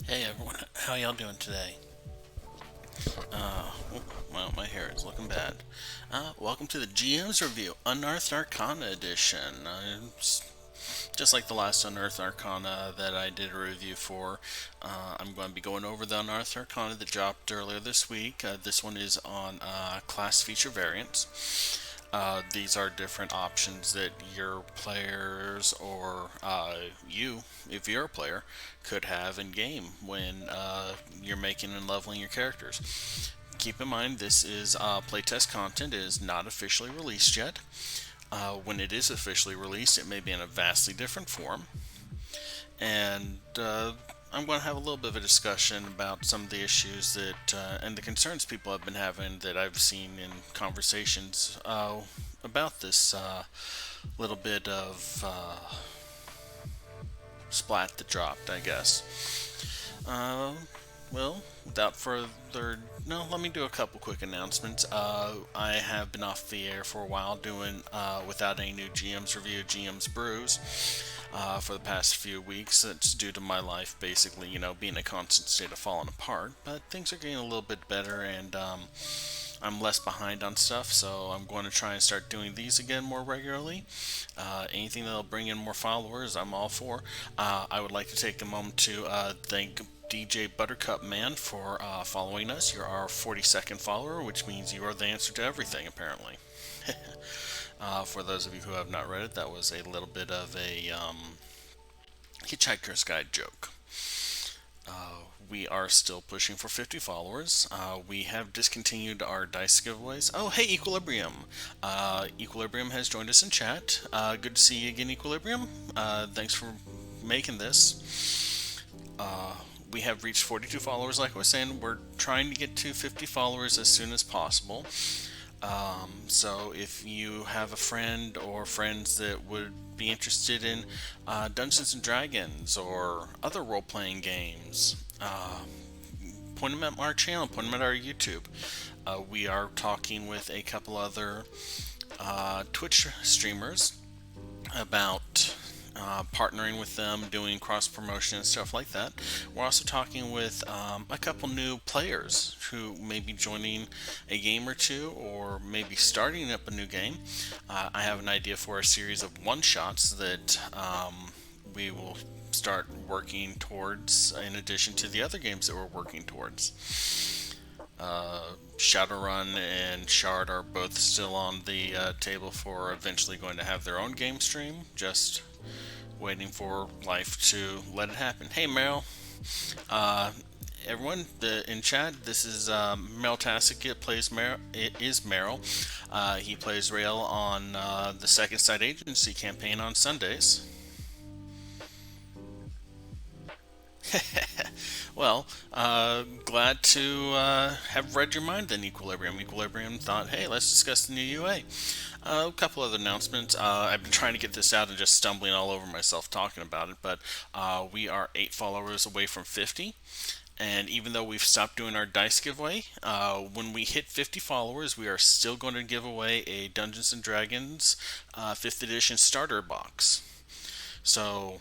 Hey everyone, how y'all doing today? Uh, well, my hair is looking bad. Welcome to the GM's Review, Unearthed Arcana Edition. Just like the last Unearthed Arcana that I did a review for, I'm going to be going over the Unearthed Arcana that dropped earlier this week. This one is on class feature variants. These are different options that your players or you, if you're a player, could have in game when you're making and leveling your characters. Keep in mind, this is playtest content. It is not officially released yet. When it is officially released, it may be in a vastly different form. And I'm going to have a little bit of a discussion about some of the issues that and the concerns people have been having that I've seen in conversations about this little bit of splat that dropped, I guess. Well, without further no, let me do a couple quick announcements. I have been off the air for a while doing without any new GM's review, GM's brews. For the past few weeks, it's due to my life basically, being a constant state of falling apart. But things are getting a little bit better, and I'm less behind on stuff, so I'm going to try and start doing these again more regularly. Anything that'll bring in more followers, I'm all for. I would like to take a moment to thank DJ Buttercup Man for following us. You're our 42nd follower, which means you are the answer to everything, apparently. For those of you who have not read it, that was a little bit of a Hitchhiker's Guide joke. We are still pushing for 50 followers. We have discontinued our dice giveaways. Oh, hey, Equilibrium. Equilibrium has joined us in chat. Good to see you again, Equilibrium. Thanks for making this. We have reached 42 followers, like I was saying. We're trying to get to 50 followers as soon as possible. So if you have a friend or friends that would be interested in Dungeons and Dragons or other role-playing games, point them at our channel, point them at our YouTube. We are talking with a couple other Twitch streamers about partnering with them, doing cross promotion and stuff like that. We're also talking with a couple new players who may be joining a game or two, or maybe starting up a new game. I have an idea for a series of one shots that we will start working towards, in addition to the other games that we're working towards. Shadowrun and Shard are both still on the table for eventually going to have their own game stream. Just waiting for life to let it happen. Hey, Meryl. Uh, Everyone in chat, this is Meryl Tassick. It is Meryl. He plays Rail on the Second Side Agency campaign on Sundays. Well, glad to have read your mind then, Equilibrium. Equilibrium thought, hey, let's discuss the new UA. A couple other announcements. I've been trying to get this out and just stumbling all over myself talking about it, but we are 8 followers away from 50. And even though we've stopped doing our dice giveaway, when we hit 50 followers, we are still going to give away a Dungeons and Dragons 5th edition starter box. So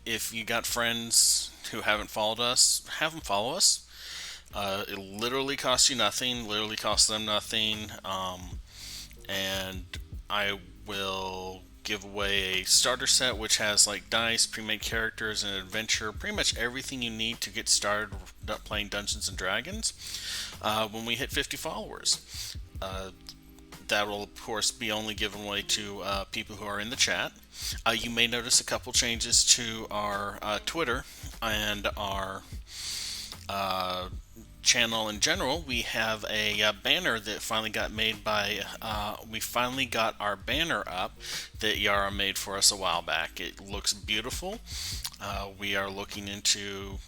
if you got friends who haven't followed us, have them follow us. It literally costs you nothing, literally costs them nothing, and I will give away a starter set which has like dice, pre-made characters, and adventure, pretty much everything you need to get started playing Dungeons and Dragons. When we hit 50 followers, that will of course be only given away to people who are in the chat. You may notice a couple changes to our Twitter and our channel in general. We have a banner that finally got made by. We finally got our banner up that Yara made for us a while back. It looks beautiful. We are looking into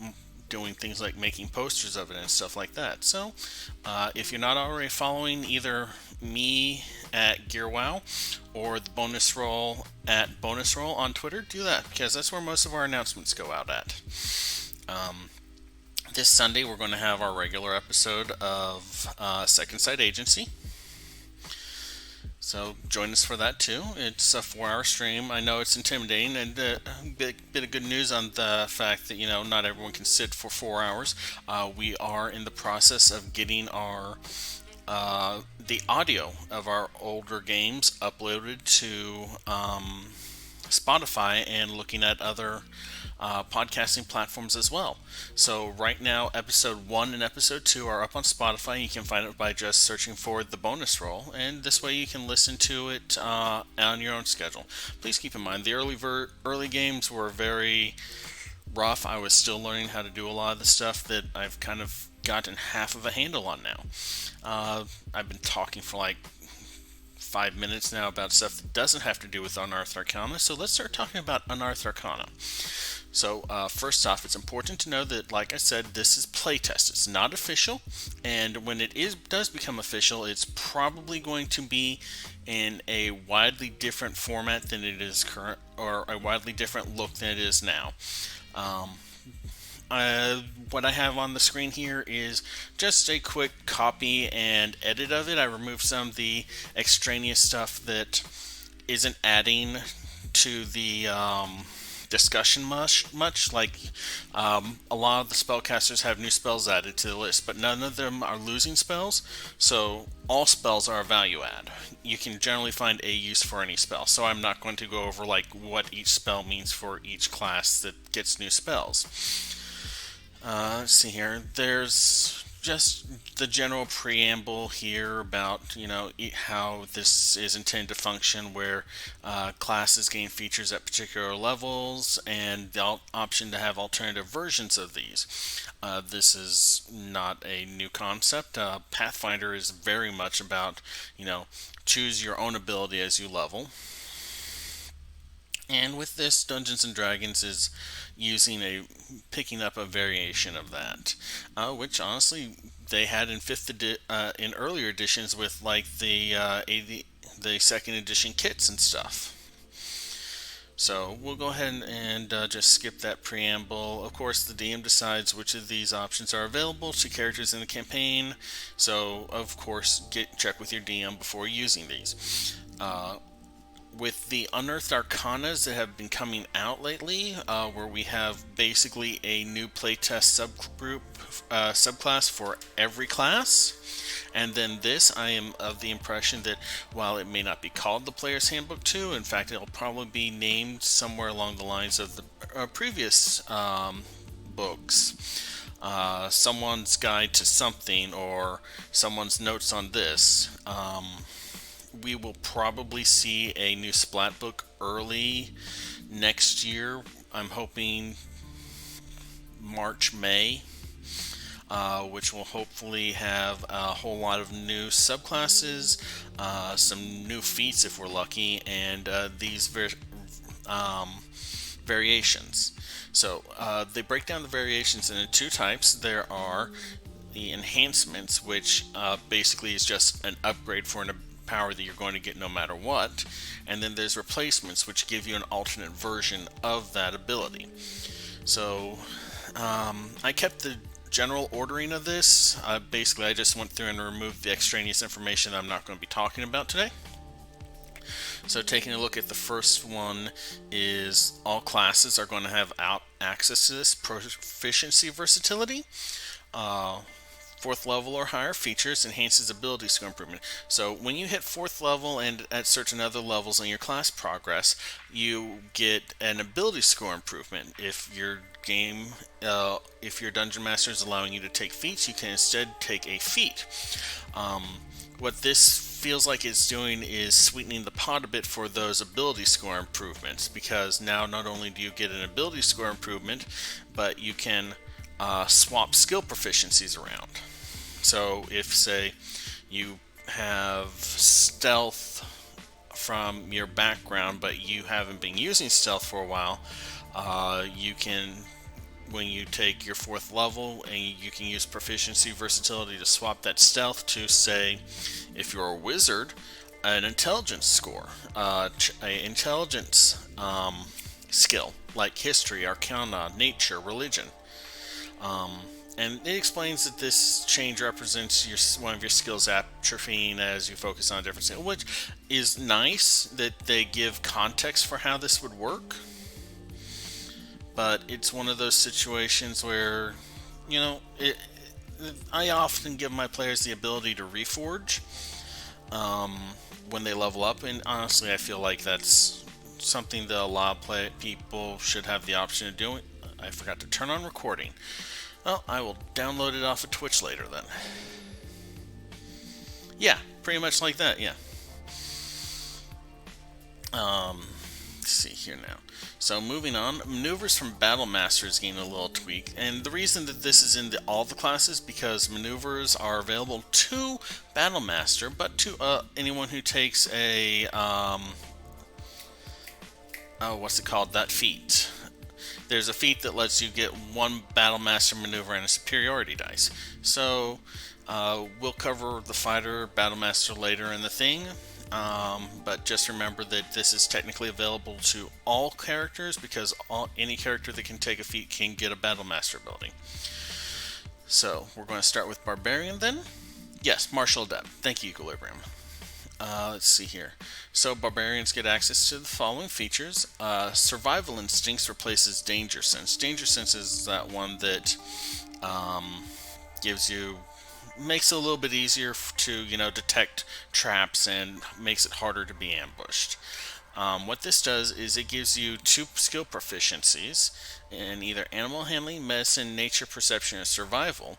doing things like making posters of it and stuff like that. So, if you're not already following either me at GearWow or the Bonus Roll at Bonus Roll on Twitter, do that because that's where most of our announcements go out at. This Sunday, we're going to have our regular episode of Second Sight Agency. So join us for that too. It's a 4-hour stream. I know it's intimidating, and a bit of good news on the fact that not everyone can sit for 4 hours. We are in the process of getting our the audio of our older games uploaded to Spotify and looking at other podcasting platforms as well. So right now, episode 1 and episode 2 are up on Spotify. You can find it by just searching for the bonus roll, and this way you can listen to it on your own schedule. Please keep in mind the early games were very rough. I was still learning how to do a lot of the stuff that I've kind of gotten half of a handle on now. I've been talking for like 5 minutes now about stuff that doesn't have to do with Unearthed Arcana, so let's start talking about Unearthed Arcana. So, first off, it's important to know that, like I said, this is playtest. It's not official, and when it does become official, it's probably going to be in a widely different format than it is current, or a widely different look than it is now. What I have on the screen here is just a quick copy and edit of it. I removed some of the extraneous stuff that isn't adding to the discussion much. Like a lot of the spellcasters have new spells added to the list, but none of them are losing spells, so all spells are a value add. You can generally find a use for any spell, so I'm not going to go over like what each spell means for each class that gets new spells. Let's see here. There's just the general preamble here about how this is intended to function, where classes gain features at particular levels, and the option to have alternative versions of these. This is not a new concept. Pathfinder is very much about choose your own ability as you level. And with this, Dungeons and Dragons is picking up a variation of that, which honestly they had in in earlier editions with like the second edition kits and stuff. So we'll go ahead and just skip that preamble. Of course, the DM decides which of these options are available to characters in the campaign. So of course, check with your DM before using these. With the Unearthed Arcanas that have been coming out lately, where we have basically a new playtest subclass for every class. And then this, I am of the impression that while it may not be called the Player's Handbook 2, in fact it'll probably be named somewhere along the lines of the previous books. Someone's Guide to Something, or someone's Notes on This. We will probably see a new Splat book early next year. I'm hoping March, May, which will hopefully have a whole lot of new subclasses, some new feats if we're lucky, and these variations. So they break down the variations into two types. There are the enhancements, which basically is just an upgrade for an power that you're going to get no matter what, and then there's replacements, which give you an alternate version of that ability. So I kept the general ordering of this. Basically I just went through and removed the extraneous information that I'm not going to be talking about today. So taking a look at the first one is all classes are going to have access to this proficiency versatility. 4th level or higher features enhances ability score improvement. So when you hit 4th level and at certain other levels in your class progress, you get an ability score improvement. If your dungeon master is allowing you to take feats, you can instead take a feat. What this feels like it's doing is sweetening the pot a bit for those ability score improvements, because now not only do you get an ability score improvement, but you can swap skill proficiencies around. So if, say, you have stealth from your background, but you haven't been using stealth for a while, you can, when you take your 4th level, and you can use proficiency versatility to swap that stealth to, say, if you're a wizard, an intelligence score, an intelligence skill, like history, arcana, nature, religion. and it explains that this change represents one of your skills atrophying as you focus on a different skill, which is nice that they give context for how this would work. But it's one of those situations where, I often give my players the ability to reforge when they level up, and honestly, I feel like that's something that a lot of people should have the option of doing. I forgot to turn on recording. Well, I will download it off of Twitch later then. Yeah, pretty much like that, yeah. Let's see here now. So moving on, maneuvers from Battle Master is getting a little tweak, and the reason that this is in all the classes because maneuvers are available to Battle Master, but to anyone who takes a what's it called? That feat. There's a feat that lets you get one Battle Master maneuver and a superiority dice. So we'll cover the fighter Battle Master later in the thing. But just remember that this is technically available to all characters because any character that can take a feat can get a Battle Master ability. So we're going to start with Barbarian then. Yes, Martial Adept. Thank you, Equilibrium. Let's see here. So Barbarians get access to the following features. Survival Instincts replaces Danger Sense. Danger Sense is that one that makes it a little bit easier to detect traps and makes it harder to be ambushed. What this does is it gives you 2 skill proficiencies in either animal handling, medicine, nature, perception, or survival,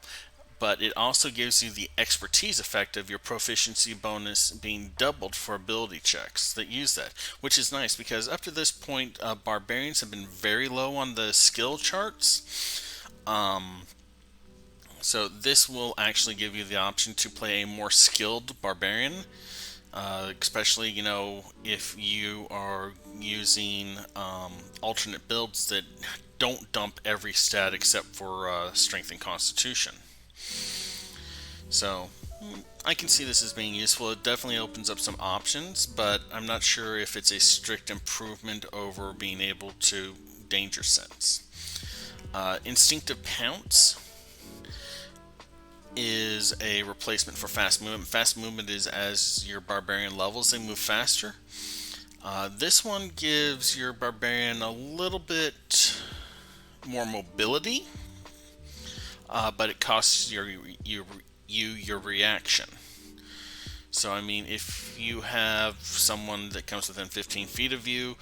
but it also gives you the expertise effect of your proficiency bonus being doubled for ability checks that use that, which is nice because up to this point barbarians have been very low on the skill charts. So this will actually give you the option to play a more skilled barbarian, especially if you are using alternate builds that don't dump every stat except for strength and constitution. So I can see this as being useful. It definitely opens up some options, but I'm not sure if it's a strict improvement over being able to Danger Sense. Instinctive Pounce is a replacement for fast movement. Fast movement is as your barbarian levels, they move faster. This one gives your barbarian a little bit more mobility, but it costs your reaction. So I mean, if you have someone that comes within 15 feet of you,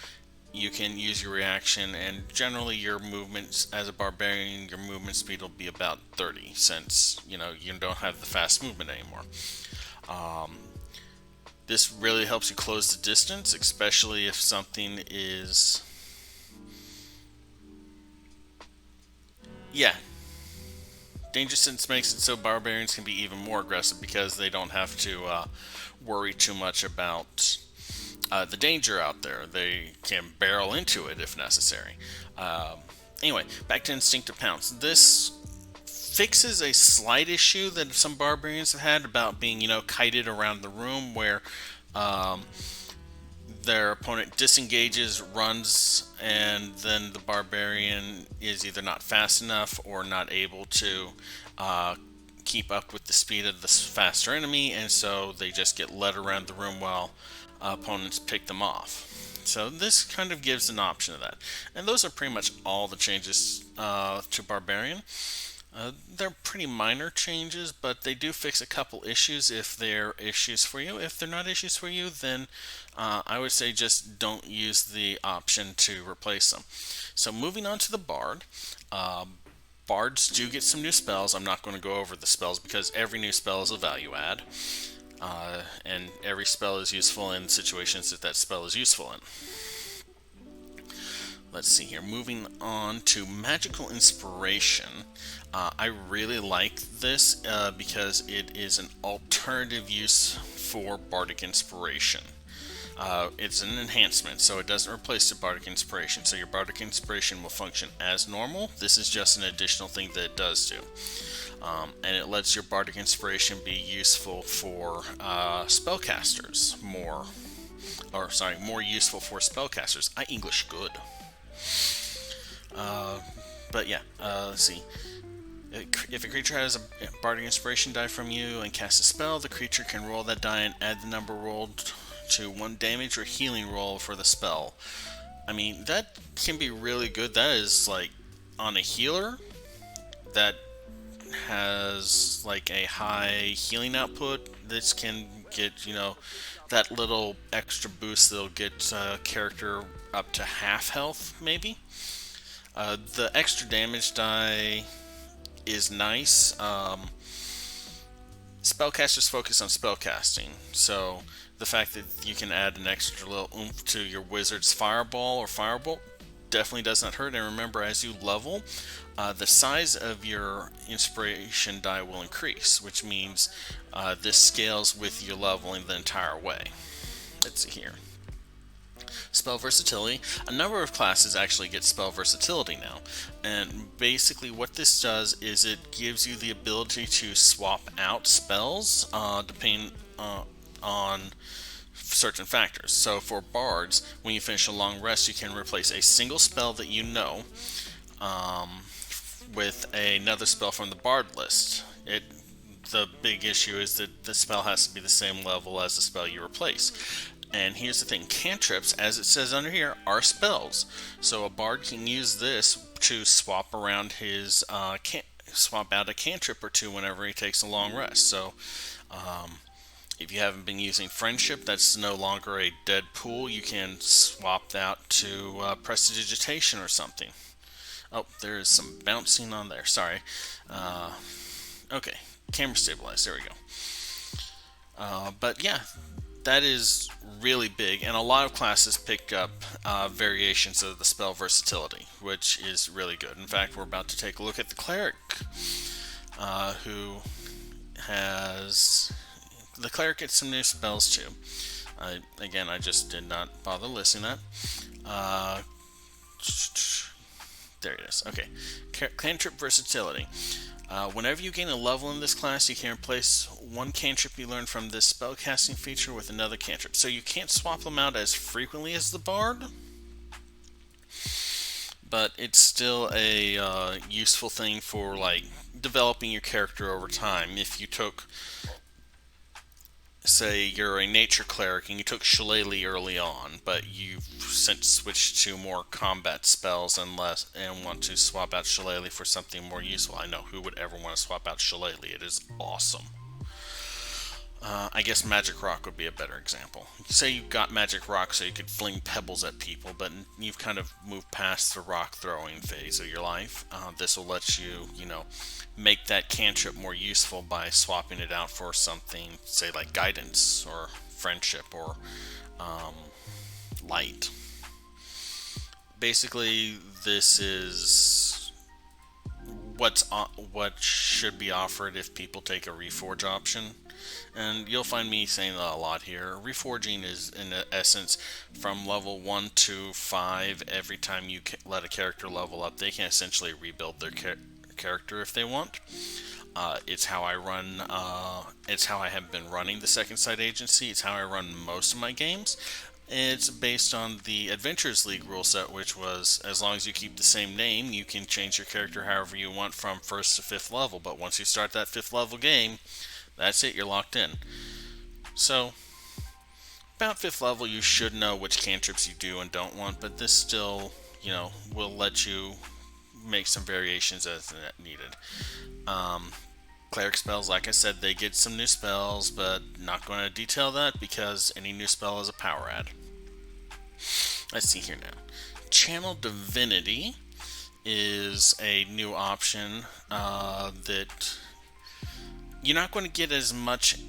you can use your reaction, and generally your movements as a barbarian, your movement speed will be about 30, since you don't have the fast movement anymore. This really helps you close the distance, especially if something is Danger Sense makes it so barbarians can be even more aggressive because they don't have to worry too much about the danger out there. They can barrel into it if necessary. Anyway, back to Instinctive Pounce. This fixes a slight issue that some barbarians have had about being, kited around the room, where their opponent disengages, runs, and then the barbarian is either not fast enough or not able to keep up with the speed of the faster enemy, and so they just get led around the room while opponents pick them off. So this kind of gives an option of that. And those are pretty much all the changes to Barbarian. They're pretty minor changes, but they do fix a couple issues if they're issues for you. If they're not issues for you, then I would say just don't use the option to replace them. So moving on to the Bard. Bards do get some new spells. I'm not going to go over the spells because every new spell is a value add. And every spell is useful in situations that spell is useful in. Let's see here. Moving on to Magical Inspiration. I really like this because it is an alternative use for Bardic Inspiration. It's an enhancement, so it doesn't replace the Bardic Inspiration. So your Bardic Inspiration will function as normal. This is just an additional thing that it does do. And it lets your Bardic Inspiration be useful for spellcasters more useful for spellcasters. I English good. But yeah, let's see. If a creature has a Bardic Inspiration die from you and casts a spell, the creature can roll that die and add the number rolled to one damage or healing roll for the spell. I mean, that can be really good. That is like on a healer that has like a high healing output. This can get, that little extra boost that'll get character up to half health, maybe. The extra damage die is nice. Spellcasters focus on spellcasting, so the fact that you can add an extra little oomph to your wizard's fireball or firebolt definitely does not hurt. And remember, as you level, the size of your inspiration die will increase, which means this scales with your leveling the entire way. Let's see here. Spell versatility. A number of classes actually get spell versatility now, and basically what this does is it gives you the ability to swap out spells depending on certain factors. So for bards, when you finish a long rest, you can replace a single spell that you know with another spell from the bard list. The big issue is that the spell has to be the same level as the spell you replace. And here's the thing, cantrips, as it says under here, are spells. So a bard can use this to swap around his swap out a cantrip or two whenever he takes a long rest. So if you haven't been using friendship, that's no longer a dead pool. You can swap that to prestidigitation or something. Oh, there is some bouncing on there. Sorry. Okay, camera stabilized. There we go. But yeah, that is really big, and a lot of classes pick up variations of the spell versatility, which is really good. In fact, we're about to take a look at the cleric, who has... The cleric gets some new spells too. Again, I just did not bother listing that. There it is. Okay. Cantrip versatility. Whenever you gain a level in this class, you can replace one cantrip you learned from this spellcasting feature with another cantrip. So you can't swap them out as frequently as the bard, but it's still a useful thing for like developing your character over time. If you took, say, you're a nature cleric and you took Shillelagh early on, but you've since switched to more combat spells and want to swap out Shillelagh for something more useful. I know, who would ever want to swap out Shillelagh? It is awesome. I guess Magic Rock would be a better example. Say you got Magic Rock so you could fling pebbles at people, but you've kind of moved past the rock throwing phase of your life. This will let you, make that cantrip more useful by swapping it out for something, say, like guidance or friendship or light. Basically, this is what should be offered if people take a reforge option. And you'll find me saying that a lot here. Reforging is, in essence, from level 1 to 5. Every time you let a character level up, they can essentially rebuild their character if they want. It's how I run. It's how I have been running the Second Sight Agency. It's how I run most of my games. It's based on the Adventures League rule set, which was, as long as you keep the same name, you can change your character however you want from 1st to 5th level. But once you start that 5th level game, that's it, you're locked in. So, about 5th level, you should know which cantrips you do and don't want, but this still, will let you make some variations as needed. Cleric spells, like I said, they get some new spells, but not going to detail that because any new spell is a power add. Let's see here now. Channel Divinity is a new option that you're not going to get as much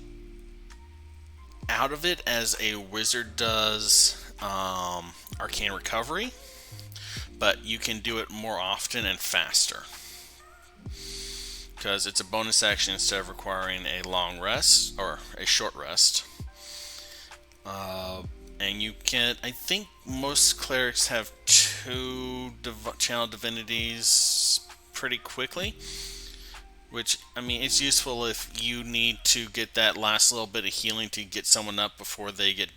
out of it as a wizard does Arcane Recovery, but you can do it more often and faster because it's a bonus action instead of requiring a long rest or a short rest. And you can, I think most clerics have 2 channel divinities pretty quickly, which, I mean, it's useful if you need to get that last little bit of healing to get someone up before they get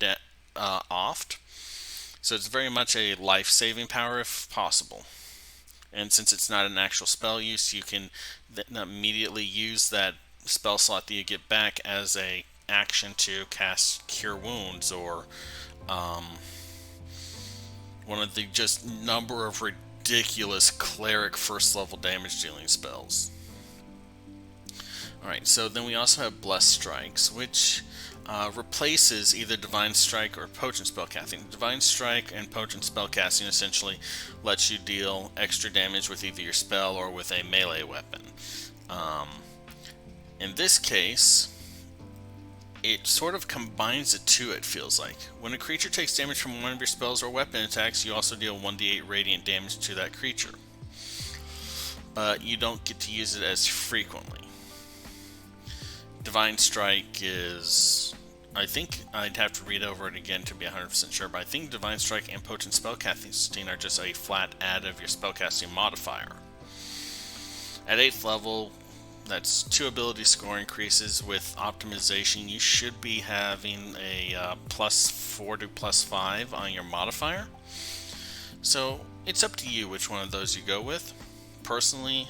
offed. So it's very much a life-saving power if possible. And since it's not an actual spell use, you can immediately use that spell slot that you get back as a action to cast Cure Wounds, or one of the just number of ridiculous cleric first level damage dealing spells. Alright, so then we also have Blessed Strikes, which replaces either Divine Strike or Potent Spellcasting. Divine Strike and Potent Spellcasting essentially lets you deal extra damage with either your spell or with a melee weapon. In this case, it sort of combines the two, it feels like. When a creature takes damage from one of your spells or weapon attacks, you also deal 1d8 radiant damage to that creature. But you don't get to use it as frequently. Divine Strike is... I think I'd have to read over it again to be 100% sure, but I think Divine Strike and Potent Spellcasting are just a flat add of your spellcasting modifier. At 8th level, that's 2 ability score increases. With optimization, you should be having a +4 to +5 on your modifier. So it's up to you which one of those you go with. Personally,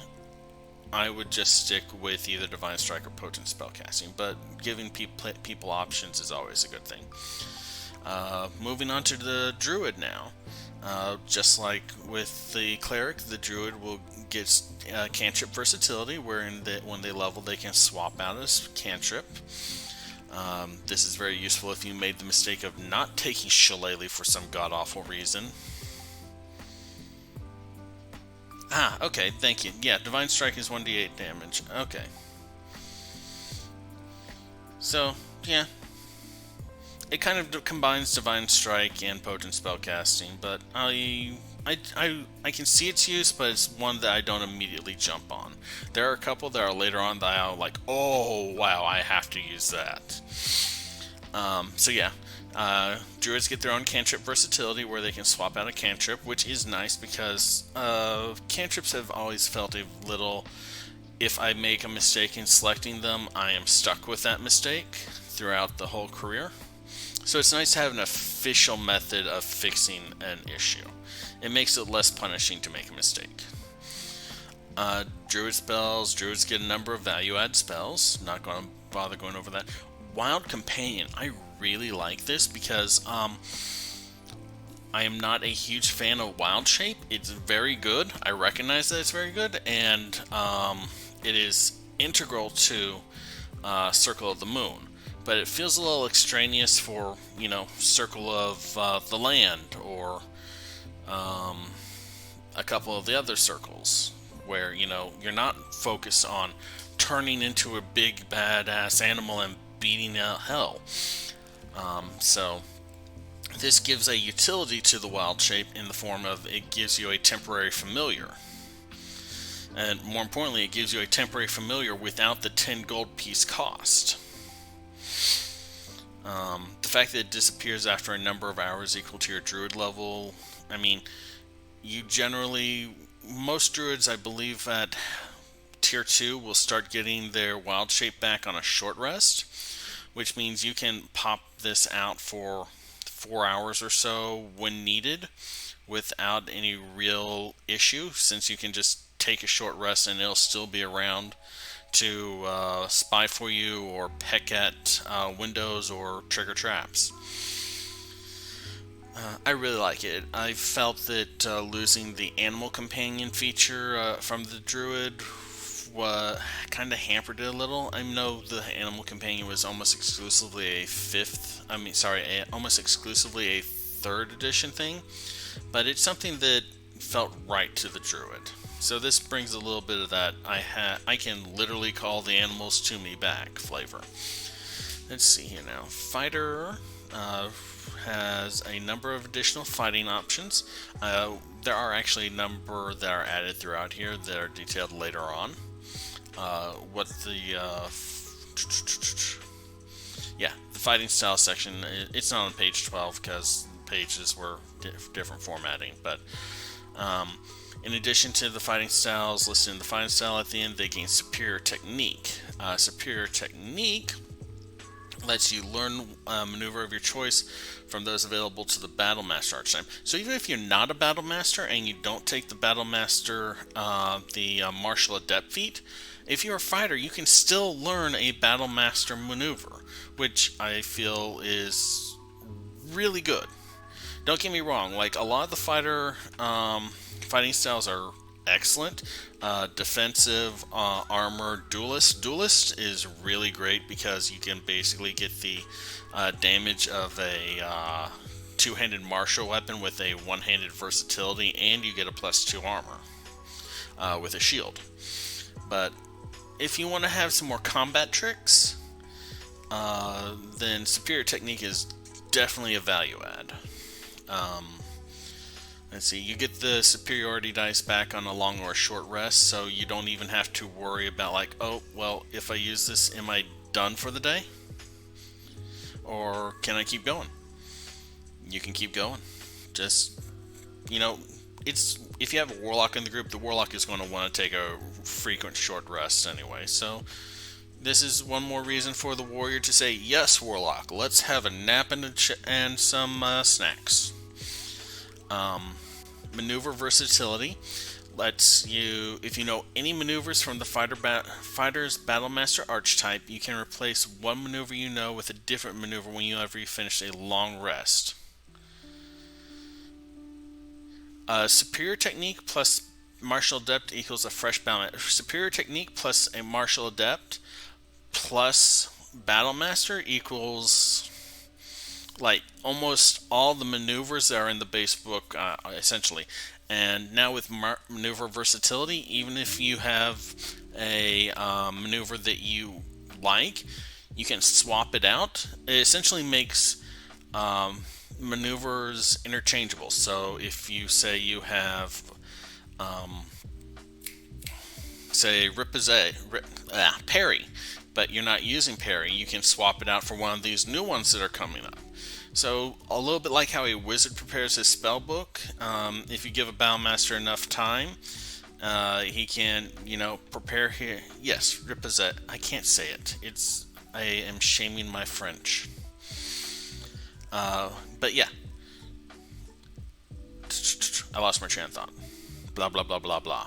I would just stick with either Divine Strike or Potent Spellcasting, but giving people options is always a good thing. Moving on to the Druid now. Just like with the Cleric, the Druid will get cantrip versatility, wherein when they level they can swap out a cantrip. This is very useful if you made the mistake of not taking Shillelagh for some god-awful reason. Ah, okay, thank you. Yeah, Divine Strike is 1d8 damage. Okay. So, yeah. It kind of combines Divine Strike and Potent Spellcasting, but I can see its use, but it's one that I don't immediately jump on. There are a couple that are later on that I'm like, oh, wow, I have to use that. So yeah. Druids get their own cantrip versatility where they can swap out a cantrip, which is nice because cantrips have always felt a little, if I make a mistake in selecting them, I am stuck with that mistake throughout the whole career. So it's nice to have an official method of fixing an issue. It makes it less punishing to make a mistake. Druid spells, Druids get a number of value-add spells. Not going to bother going over that. Wild Companion, I really like this because I am not a huge fan of Wild Shape. It's very good. I recognize that it's very good, and it is integral to Circle of the Moon. But it feels a little extraneous for, Circle of the Land or a couple of the other circles where, you're not focused on turning into a big badass animal and beating out hell. So this gives a utility to the Wild Shape in the form of it gives you a temporary familiar. And more importantly, it gives you a temporary familiar without the 10 gold piece cost. The fact that it disappears after a number of hours equal to your Druid level, most Druids, I believe, at Tier 2 will start getting their Wild Shape back on a short rest, which means you can pop this out for 4 hours or so when needed without any real issue, since you can just take a short rest and it'll still be around to spy for you or peck at windows or trigger traps. I really like it. I felt that losing the Animal Companion feature from the Druid kind of hampered it a little. I know the Animal Companion was almost exclusively almost exclusively a 3rd edition thing, but it's something that felt right to the Druid. So this brings a little bit of that I can literally call the animals to me back flavor. Let's see here now. Fighter has a number of additional fighting options. There are actually a number that are added throughout here that are detailed later on. The fighting style section, it's not on page 12 because pages were different formatting, but in addition to the fighting styles listed in the fighting style at the end, they gain Superior Technique. Superior Technique Lets you learn a maneuver of your choice from those available to the Battle Master archetype. So even if you're not a Battle Master and you don't take the Battle Master, the Martial Adept feat, if you're a fighter, you can still learn a Battle Master maneuver, which I feel is really good. Don't get me wrong, like a lot of the fighting styles are excellent. Defensive, armor, duelist. Duelist is really great because you can basically get the damage of a two-handed martial weapon with a one-handed versatility, and you get a +2 armor with a shield. But if you want to have some more combat tricks, then Superior Technique is definitely a value add. Let's see, you get the superiority dice back on a long or a short rest, so you don't even have to worry about like, oh, well, if I use this, am I done for the day? Or can I keep going? You can keep going. Just, it's if you have a Warlock in the group, the Warlock is going to want to take a frequent short rest anyway, so this is one more reason for the Warrior to say, yes, Warlock, let's have a nap and some snacks. Maneuver versatility lets you, if you know any maneuvers from the fighter's Battlemaster archetype, you can replace one maneuver you know with a different maneuver whenever you finish a long rest. Superior Technique plus Martial Adept equals a fresh balance. Superior Technique plus a Martial Adept plus Battlemaster equals like almost all the maneuvers that are in the base book, essentially. And now with maneuver versatility, even if you have a maneuver that you like, you can swap it out. It essentially makes maneuvers interchangeable. So if you say you have, say, parry, but you're not using parry, you can swap it out for one of these new ones that are coming up. So a little bit like how a wizard prepares his spell book, if you give a Battlemaster enough time, he can, prepare here. Yes, Ripazet. I can't say it. I am shaming my French. But yeah. I lost my train of thought. Blah, blah, blah, blah, blah.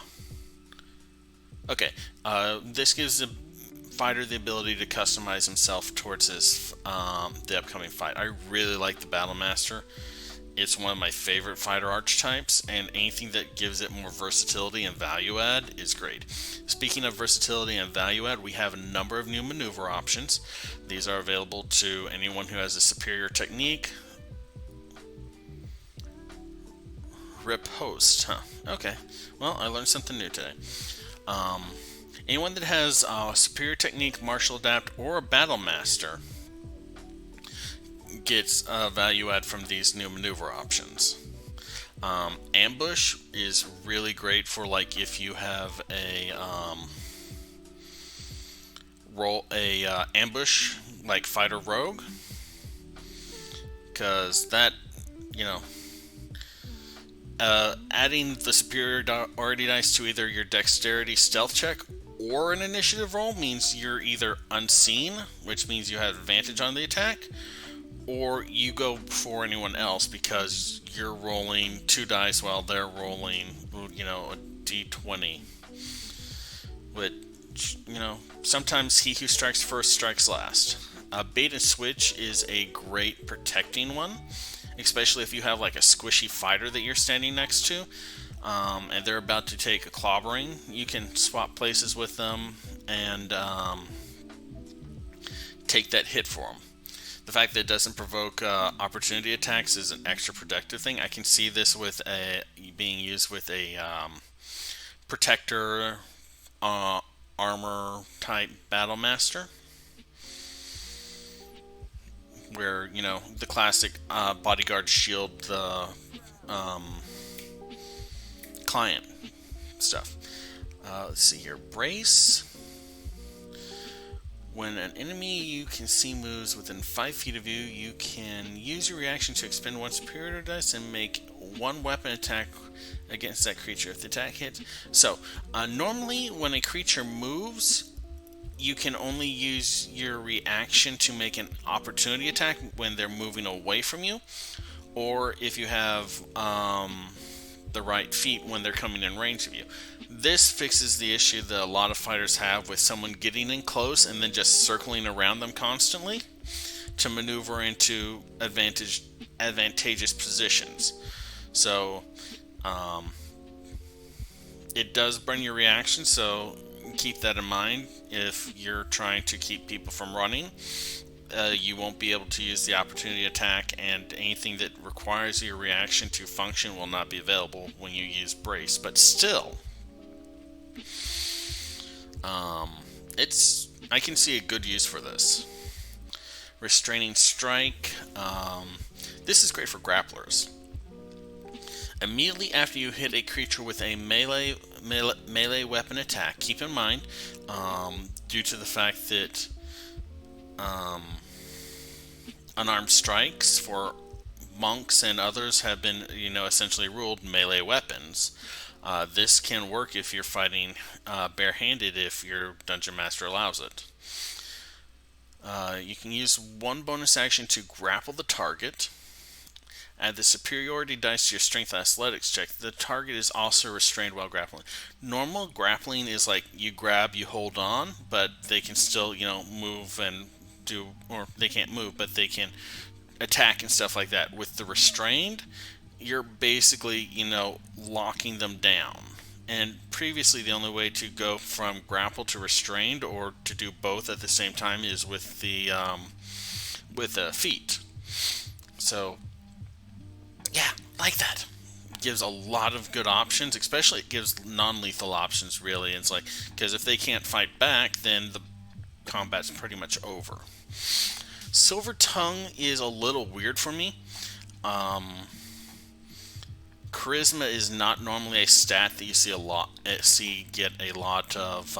Okay. This gives the fighter the ability to customize himself towards the upcoming fight. I really like the Battlemaster. It's one of my favorite fighter archetypes, and anything that gives it more versatility and value add is great. Speaking of versatility and value add, we have a number of new maneuver options. These are available to anyone who has a superior technique. Rip host, huh? Okay. Well, I learned something new today. Anyone that has a superior technique, martial adapt, or a battle master gets a value add from these new maneuver options. Ambush is really great for like if you have a ambush like fighter rogue, because that adding the superiority dice to either your dexterity stealth check or an initiative roll means you're either unseen, which means you have advantage on the attack, or you go before anyone else because you're rolling 2 dice while they're rolling, a d20. Which, sometimes he who strikes first strikes last. Bait and switch is a great protecting one, especially if you have like a squishy fighter that you're standing next to, and they're about to take a clobbering. You can swap places with them and take that hit for them. The fact that it doesn't provoke opportunity attacks is an extra protective thing. I can see this with being used with a protector armor type battle master, where the classic bodyguard shield the client stuff. Let's see here. Brace. When an enemy you can see moves within 5 feet of you, you can use your reaction to expend 1 superior dice and make 1 weapon attack against that creature if the attack hits. So, normally when a creature moves, you can only use your reaction to make an opportunity attack when they're moving away from you, or if you have the right feat when they're coming in range of you. This fixes the issue that a lot of fighters have with someone getting in close and then just circling around them constantly to maneuver into advantageous positions. So it does burn your reaction, so keep that in mind if you're trying to keep people from running. You won't be able to use the opportunity attack, and anything that requires your reaction to function will not be available when you use brace. But still, I can see a good use for this. Restraining strike. This is great for grapplers. Immediately after you hit a creature with a melee weapon attack, keep in mind, due to the fact that unarmed strikes for monks and others have been, essentially ruled melee weapons. This can work if you're fighting barehanded, if your dungeon master allows it. You can use one bonus action to grapple the target. Add the superiority dice to your strength athletics check. The target is also restrained while grappling. Normal grappling is like you grab, you hold on, but they can still, move and do, or they can't move, but they can attack and stuff like that. With the restrained, you're basically, locking them down. And previously, the only way to go from grapple to restrained, or to do both at the same time, is with the feet. So, yeah, like that. It gives a lot of good options, especially it gives non-lethal options, really. It's like, because if they can't fight back, then the combat's pretty much over. Silver Tongue is a little weird for me. Charisma is not normally a stat that you get a lot of.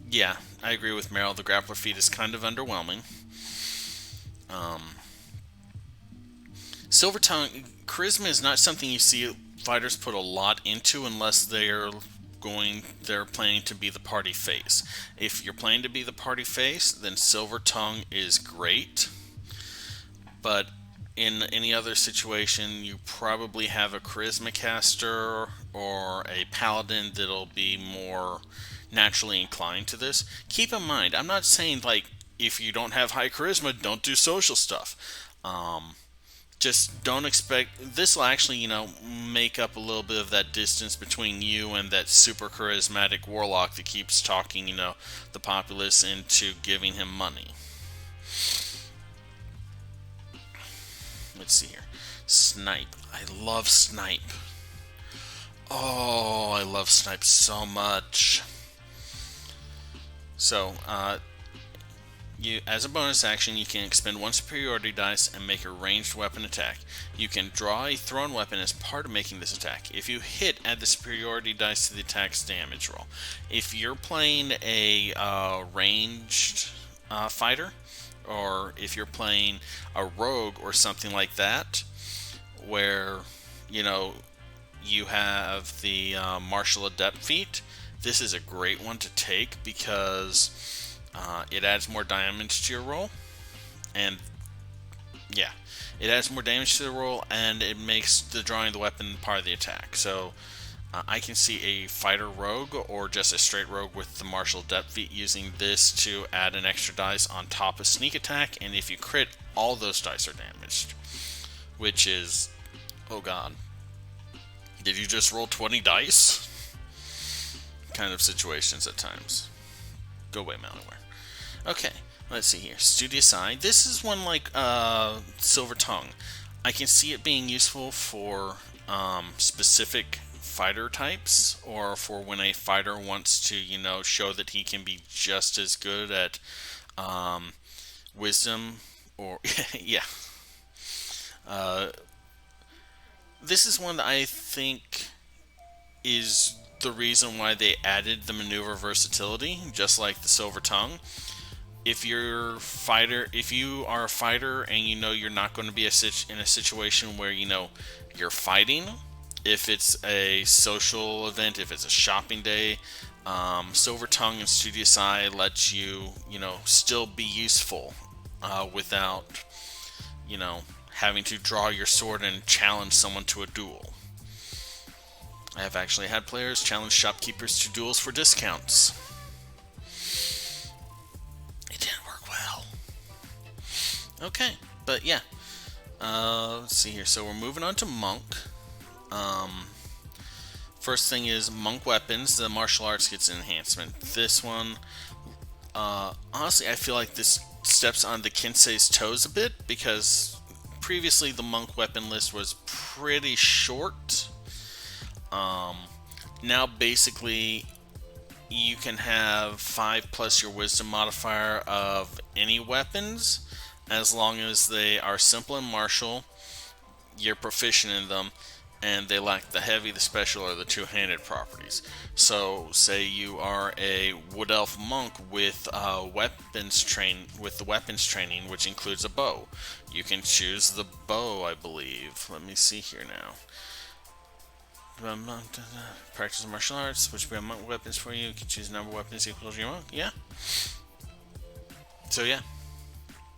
Yeah, I agree with Meryl. The grappler feat is kind of underwhelming. Silver Tongue, charisma is not something you see fighters put a lot into unless they're planning to be the party face. If you're planning to be the party face, then Silver Tongue is great. But in any other situation, you probably have a charisma caster or a paladin that'll be more naturally inclined to this. Keep in mind, I'm not saying like if you don't have high charisma, don't do social stuff. Just don't expect this will actually, make up a little bit of that distance between you and that super charismatic warlock that keeps talking, the populace into giving him money. Let's see here. Snipe. I love Snipe. Oh, I love Snipe so much. So, as a bonus action, you can expend one superiority dice and make a ranged weapon attack. You can draw a thrown weapon as part of making this attack. If you hit, add the superiority dice to the attack's damage roll. If you're playing a ranged fighter, or if you're playing a rogue or something like that, where, you have the martial adept feat, this is a great one to take because it adds more damage to your roll, and it adds more damage to the roll, and it makes the drawing the weapon part of the attack. So I can see a fighter rogue or just a straight rogue with the martial adept feat using this to add an extra dice on top of sneak attack, and if you crit, all those dice are damaged, which is, oh god, did you just roll 20 dice? Kind of situations at times. Go away, Malware. Okay, let's see here. Studio Side. This is one like Silver Tongue. I can see it being useful for specific fighter types, or for when a fighter wants to, show that he can be just as good at wisdom, or yeah. This is one that I think is the reason why they added the maneuver versatility, just like the Silver Tongue. If you are a fighter and you're not going to be in a situation where you're fighting, if it's a social event, if it's a shopping day, Silver Tongue and Studious Eye lets you, still be useful without, having to draw your sword and challenge someone to a duel. I have actually had players challenge shopkeepers to duels for discounts. It didn't work well. Okay, but yeah. Let's see here. So we're moving on to Monk. First thing is Monk Weapons. The martial arts gets an enhancement. This one, honestly, I feel like this steps on the Kinsei's toes a bit, because previously the Monk weapon list was pretty short. Now basically you can have 5 plus your wisdom modifier of any weapons, as long as they are simple and martial, you're proficient in them, and they lack the heavy, the special, or the two-handed properties. So say you are a wood elf monk with the weapons training, which includes a bow. You can choose the bow, I believe. Let me see here now. Practice martial arts, which will be monk weapons for you. You can choose a number of weapons equal to your monk. Yeah. So yeah,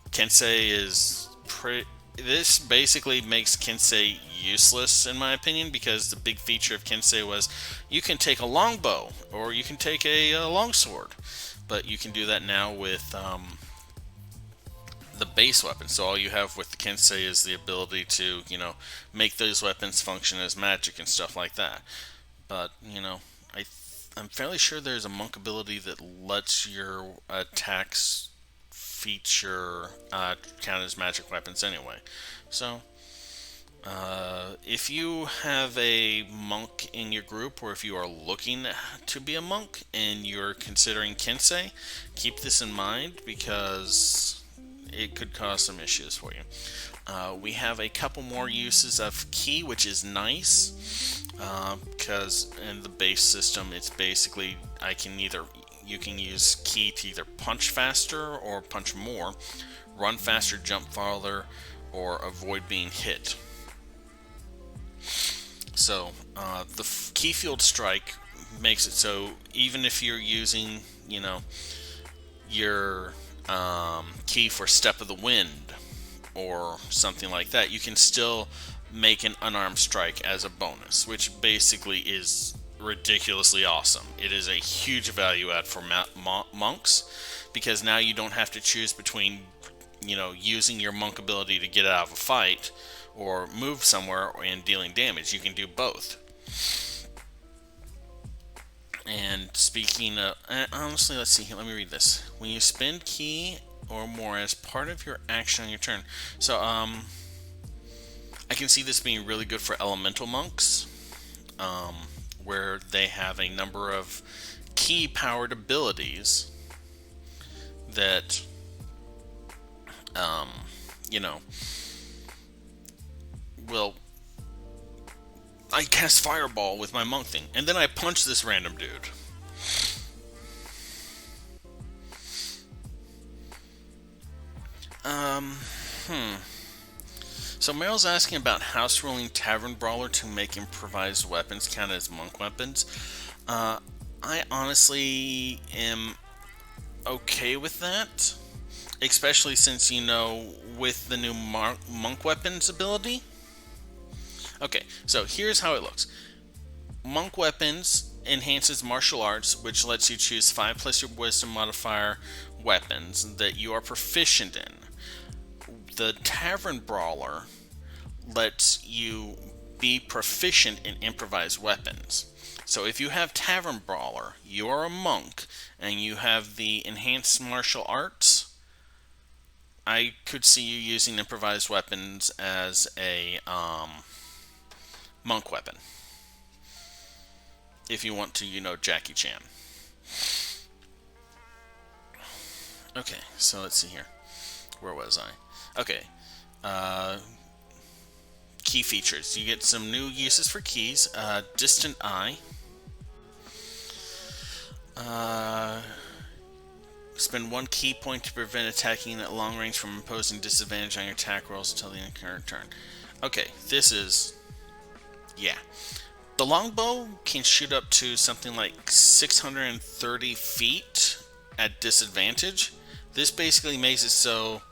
Kensei is pretty. This basically makes Kensei useless, in my opinion, because the big feature of Kensei was you can take a longbow or you can take a longsword, but you can do that now with the base weapon. So all you have with the Kensei is the ability to, make those weapons function as magic and stuff like that. But, I'm fairly sure there's a monk ability that lets your attacks feature count as magic weapons anyway. So, if you have a monk in your group, or if you are looking to be a monk and you're considering Kensei, keep this in mind, because it could cause some issues for you. We have a couple more uses of ki, which is nice, because in the base system, it's basically you can use ki to either punch faster or punch more, run faster, jump farther, or avoid being hit. So the ki field strike makes it so even if you're using, your key for Step of the Wind or something like that, you can still make an unarmed strike as a bonus, which basically is ridiculously awesome. It is a huge value add for monks, because now you don't have to choose between, using your monk ability to get out of a fight or move somewhere and dealing damage. You can do both. And speaking of, honestly, let's see here. Let me read this. When you spend ki or more as part of your action on your turn. So, I can see this being really good for elemental monks, where they have a number of ki-powered abilities that, will. I cast Fireball with my monk thing, and then I punch this random dude. So Meryl's asking about house ruling Tavern Brawler to make improvised weapons count as monk weapons. I honestly am okay with that, especially since, with the new monk weapons ability. Okay, so here's how it looks. Monk Weapons enhances martial arts, which lets you choose 5 plus your wisdom modifier weapons that you are proficient in. The Tavern Brawler lets you be proficient in improvised weapons. So if you have Tavern Brawler, you are a monk, and you have the enhanced martial arts, I could see you using improvised weapons as a monk weapon, if you want to, Jackie Chan. Okay, so let's see here. Where was I? Okay. Key features. You get some new uses for keys. Distant Eye. Spend 1 key point to prevent attacking at long range from imposing disadvantage on your attack rolls until the end of your turn. Okay, this is... yeah. The longbow can shoot up to something like 630 feet at disadvantage. This basically makes it so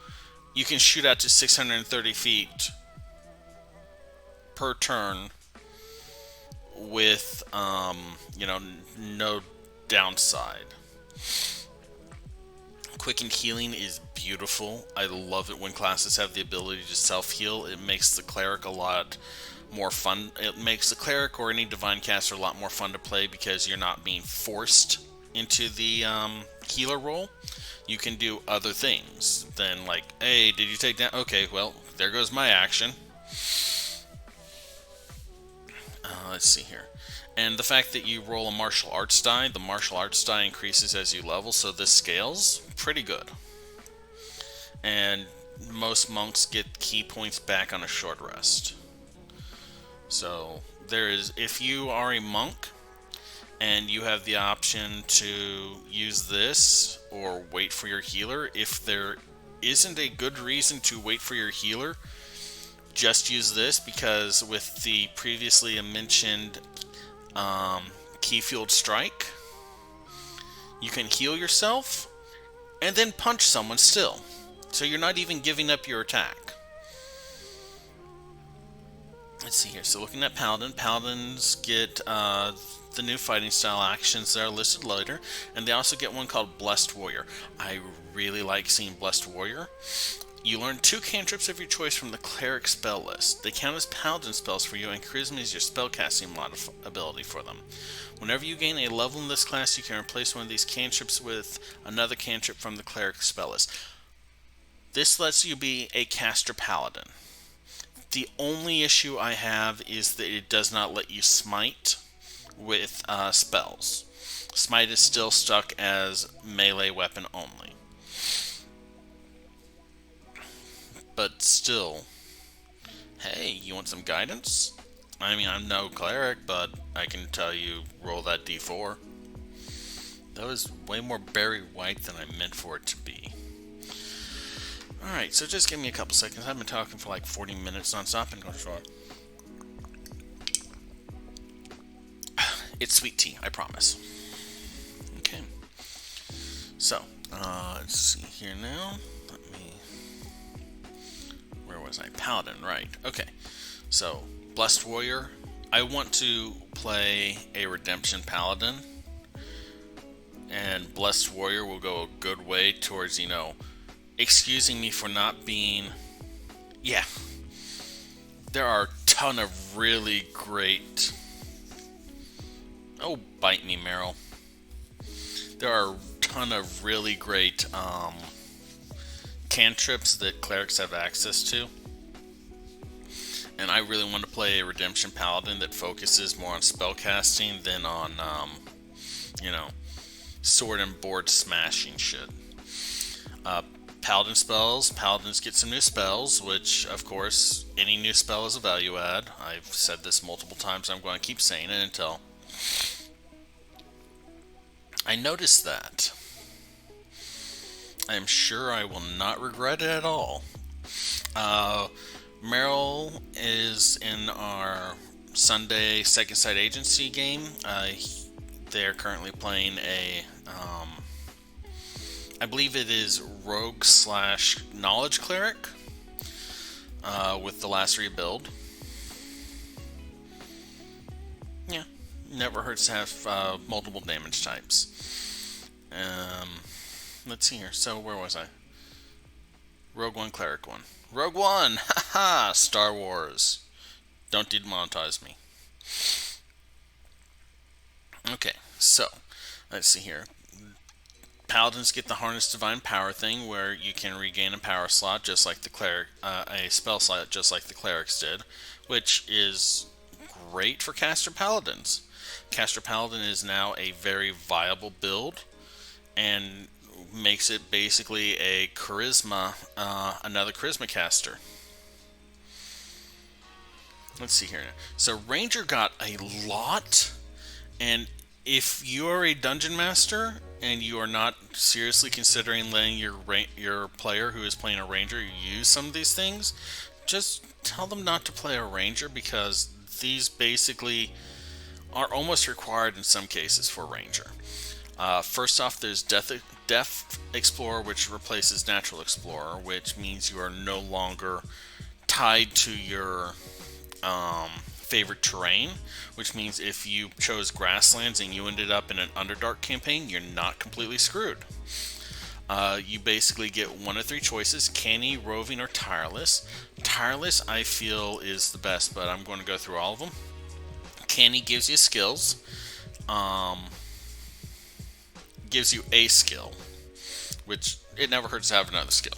you can shoot out to 630 feet per turn with, no downside. Quickened healing is beautiful. I love it when classes have the ability to self-heal. It makes the cleric a lot more fun. It makes the cleric or any divine caster a lot more fun to play because you're not being forced into the healer role. You can do other things than like, hey, did you take that? Okay, well, there goes my action. Let's see here. And the fact that you roll a martial arts die, the martial arts die increases as you level, so this scales pretty good. And most monks get key points back on a short rest. So there is, if you are a monk and you have the option to use this or wait for your healer, if there isn't a good reason to wait for your healer, just use this, because with the previously mentioned key fueled strike, you can heal yourself and then punch someone still. So you're not even giving up your attack. Let's see here. So looking at Paladin, Paladins get the new fighting style actions that are listed later, and they also get one called Blessed Warrior. I really like seeing Blessed Warrior. You learn 2 cantrips of your choice from the Cleric spell list. They count as Paladin spells for you, and Charisma is your spellcasting ability for them. Whenever you gain a level in this class, you can replace one of these cantrips with another cantrip from the Cleric spell list. This lets you be a caster Paladin. The only issue I have is that it does not let you smite with spells. Smite is still stuck as melee weapon only. But still, hey, you want some guidance? I mean, I'm no cleric, but I can tell you, roll that d4. That was way more berry white than I meant for it to be. Alright, so just give me a couple seconds. I've been talking for like 40 minutes non-stop and going short. It's sweet tea, I promise. Okay. So, let's see here now. Where was I? Paladin, right. Okay. So, Blessed Warrior. I want to play a Redemption Paladin. And Blessed Warrior will go a good way towards, excusing me for not being... Yeah. There are a ton of really great... Oh, bite me, Meryl. There are a ton of really great, cantrips that clerics have access to, and I really want to play a Redemption Paladin that focuses more on spellcasting than on, sword and board smashing shit. Paladin spells. Paladins get some new spells, which, of course, any new spell is a value add. I've said this multiple times. I'm going to keep saying it until I notice that. I am sure I will not regret it at all. Meryl is in our Sunday Second Sight Agency game. They're currently playing a, I believe it is Rogue / Knowledge Cleric with the last rebuild. Yeah, never hurts to have multiple damage types. Let's see here. So, where was I? Rogue One, Cleric One. Rogue One! Haha! Star Wars. Don't demonetize me. Okay, so, let's see here. Paladins get the Harness Divine Power thing, where you can regain a power slot, just like the cleric, a spell slot, just like the clerics did, which is great for Caster Paladins. Caster Paladin is now a very viable build, and makes it basically a charisma, another charisma caster. Let's see here. So Ranger got a lot, and if you are a dungeon master and you are not seriously considering letting your player who is playing a ranger use some of these things, just tell them not to play a ranger, because these basically are almost required in some cases for Ranger. First off, there's Depth Explorer, which replaces Natural Explorer, which means you are no longer tied to your favorite terrain, which means if you chose grasslands and you ended up in an Underdark campaign, you're not completely screwed. You basically get one of three choices: Canny, Roving, or Tireless. Tireless, I feel, is the best, but I'm going to go through all of them. Canny gives you skills. Gives you a skill, which it never hurts to have another skill.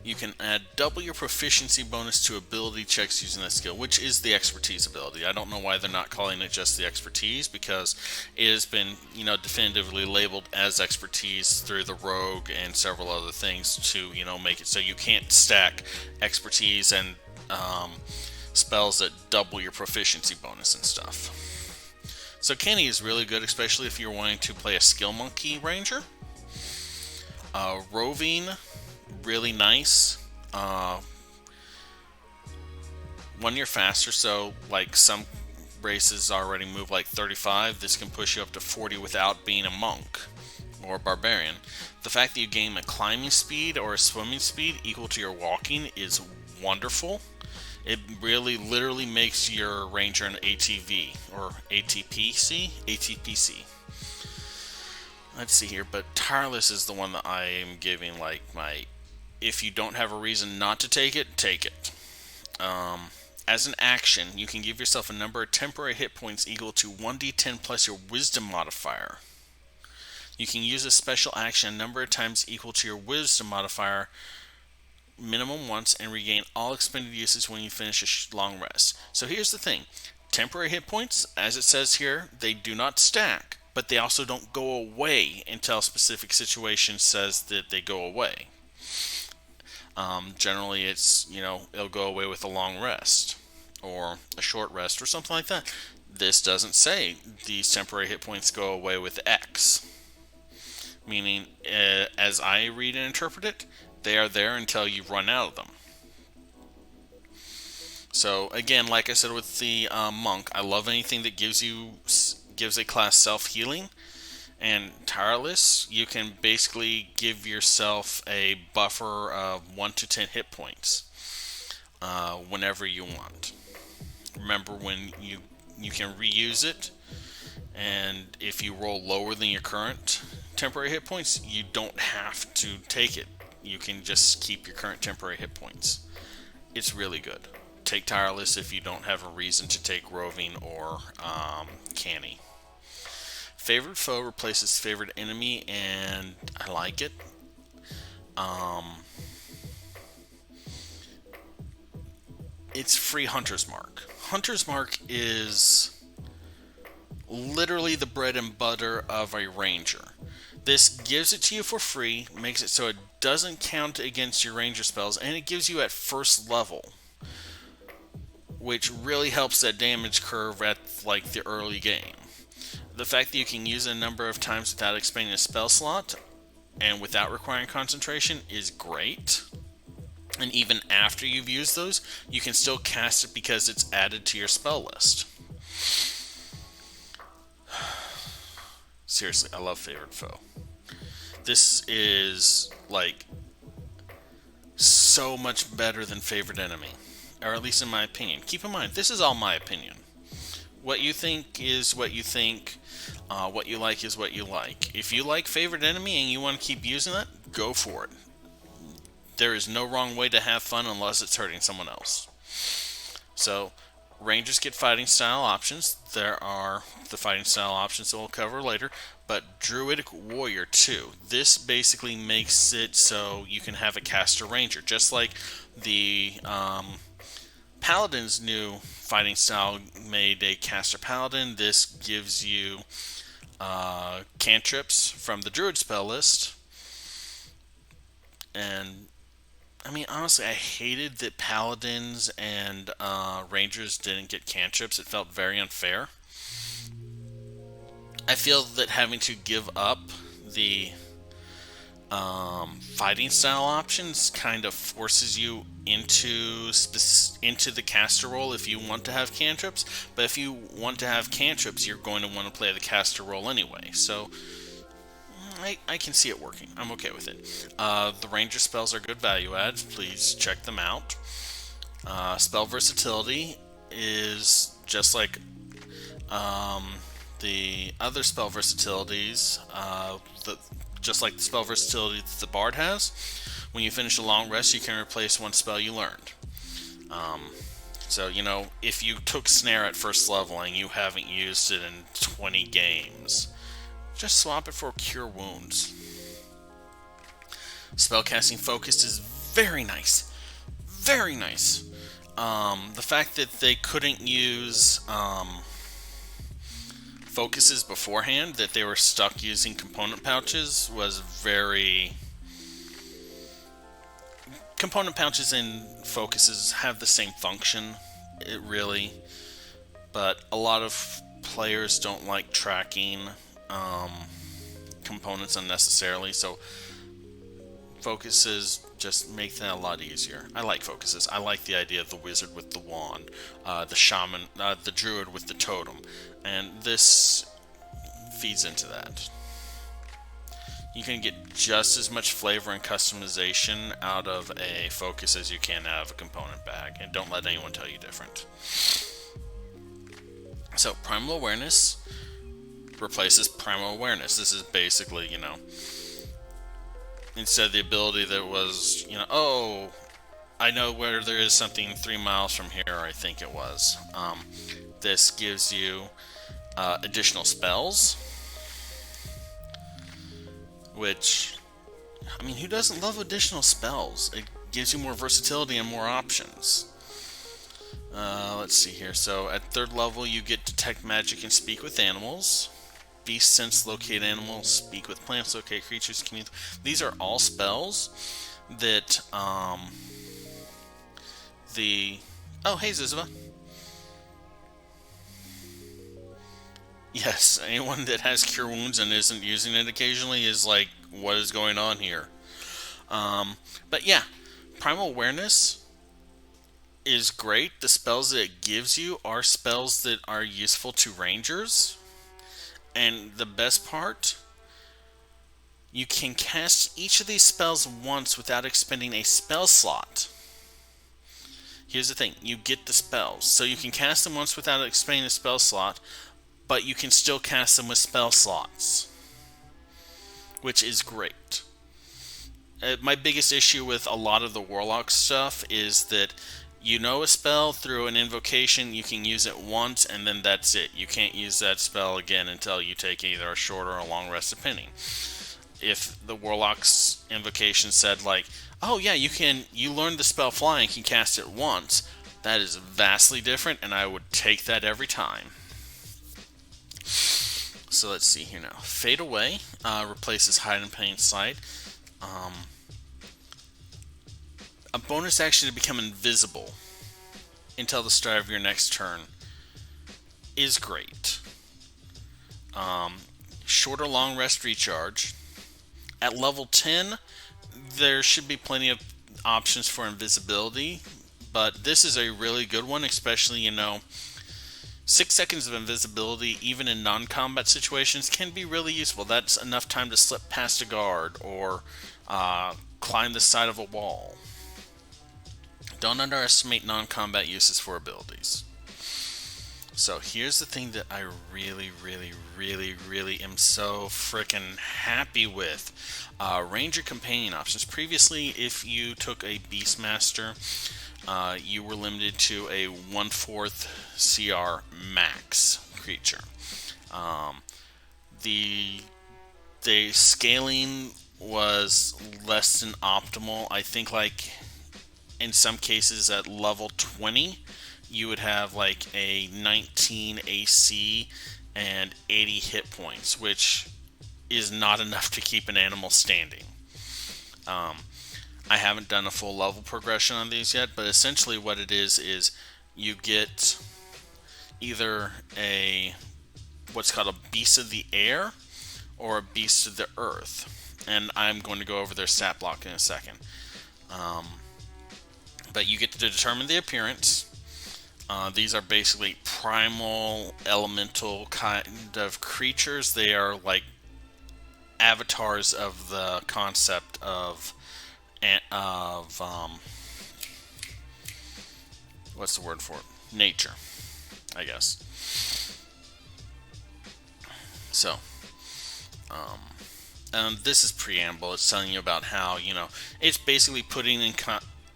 You can add double your proficiency bonus to ability checks using that skill, which is the expertise ability. I don't know why they're not calling it just the expertise, because it has been, definitively labeled as expertise through the rogue and several other things to, make it so you can't stack expertise and spells that double your proficiency bonus and stuff. So Canny is really good, especially if you're wanting to play a skill monkey ranger. Roving, really nice. When you're faster, so like some races already move like 35, this can push you up to 40 without being a monk or a barbarian. The fact that you gain a climbing speed or a swimming speed equal to your walking is wonderful. It really literally makes your ranger an ATV or ATPC. Let's see here, but Tireless is the one that I am giving like my, if you don't have a reason not to take it, take it. As an action, you can give yourself a number of temporary hit points equal to 1d10 plus your wisdom modifier. You can use a special action a number of times equal to your wisdom modifier minimum once and regain all expended uses when you finish a long rest. So here's the thing. Temporary hit points, as it says here, they do not stack, but they also don't go away until a specific situation says that they go away. Generally, it's, it'll go away with a long rest or a short rest or something like that. This doesn't say these temporary hit points go away with X. Meaning, as I read and interpret it, they are there until you run out of them. So again, like I said with the monk, I love anything that gives a class self-healing. And Tireless, you can basically give yourself a buffer of 1 to 10 hit points whenever you want. Remember, when you can reuse it, and if you roll lower than your current temporary hit points, you don't have to take it. You can just keep your current temporary hit points. It's really good. Take Tireless if you don't have a reason to take Roving or Canny. Favorite foe replaces favorite enemy, and I like it. It's free Hunter's Mark. Hunter's Mark is literally the bread and butter of a ranger. This gives it to you for free, makes it so it doesn't count against your ranger spells, and it gives you at first level, which really helps that damage curve at like the early game. The fact that you can use it a number of times without expending a spell slot and without requiring concentration is great. And even after you've used those, you can still cast it because it's added to your spell list. Seriously, I love Favorite Foe. This is like so much better than Favorite Enemy, or at least in my opinion. Keep in mind, this is all my opinion. What you think is what you think. What you like is what you like. If you like Favorite Enemy and you want to keep using it, go for it. There is no wrong way to have fun unless it's hurting someone else. So, Rangers get fighting style options. There are the fighting style options that we'll cover later, but Druidic Warrior too. This basically makes it so you can have a caster ranger, just like the Paladin's new fighting style made a caster paladin. This gives you cantrips from the druid spell list. And I mean, honestly, I hated that paladins and rangers didn't get cantrips. It felt very unfair. I feel that having to give up the Fighting style options kind of forces you into the caster role if you want to have cantrips, but if you want to have cantrips, you're going to want to play the caster role anyway. So I can see it working. I'm okay with it. The ranger spells are good value adds. Please check them out. Spell versatility is just like the other spell versatilities. Just like the spell versatility that the bard has. When you finish a long rest, you can replace one spell you learned. So, if you took Snare at first level and you haven't used it in 20 games, just swap it for Cure Wounds. Spellcasting Focus is very nice. Very nice. The fact that they couldn't use focuses beforehand, that they were stuck using component pouches, was very... Component pouches and focuses have the same function, but a lot of players don't like tracking components unnecessarily, so focuses just make that a lot easier. I like focuses. I like the idea of the wizard with the wand, the shaman, the druid with the totem, and this feeds into that. You can get just as much flavor and customization out of a focus as you can out of a component bag, and don't let anyone tell you different. So, Primal Awareness replaces Primal Awareness. This is basically, instead of the ability that was, oh, I know where there is something 3 miles from here, I think it was. This gives you additional spells, which, who doesn't love additional spells? It gives you more versatility and more options. Let's see here. So at 3rd level, you get Detect Magic and Speak with Animals. Beast Sense, Locate Animals. Speak with Plants, Locate Creatures. These are all spells that Oh, hey, Zizva. Yes, anyone that has Cure Wounds and isn't using it occasionally is like, what is going on here? But yeah, Primal Awareness is great. The spells that it gives you are spells that are useful to rangers. And the best part, you can cast each of these spells once without expending a spell slot. Here's the thing, you get the spells, so you can cast them once without expending a spell slot, but you can still cast them with spell slots, which is great. My biggest issue with a lot of the Warlock stuff is that a spell through an invocation, you can use it once, and then that's it. You can't use that spell again until you take either a short or a long rest, depending. If the Warlock's invocation said, like, oh yeah, you learned the spell Fly and can cast it once, that is vastly different, and I would take that every time. So let's see here now. Fade Away replaces Hide in Plain Sight. A bonus action to become invisible until the start of your next turn is great. Shorter long rest recharge. At level 10, there should be plenty of options for invisibility, but this is a really good one, especially, 6 seconds of invisibility, even in non-combat situations, can be really useful. That's enough time to slip past a guard or climb the side of a wall. Don't underestimate non-combat uses for abilities. So here's the thing that I really, really, really, really am so freaking happy with. Ranger companion options. Previously, if you took a Beastmaster, you were limited to a 1/4 CR max creature. The scaling was less than optimal. I think, like, in some cases at level 20, you would have like a 19 AC and 80 hit points, which is not enough to keep an animal standing. I haven't done a full level progression on these yet, but essentially what it is you get either what's called a beast of the air or a beast of the earth. and I'm going to go over their stat block in a second. But you get to determine the appearance. These are basically primal, elemental kind of creatures. They are like avatars of the concept of what's the word for it? Nature, I guess. So, this is preamble. It's telling you about how, it's basically putting in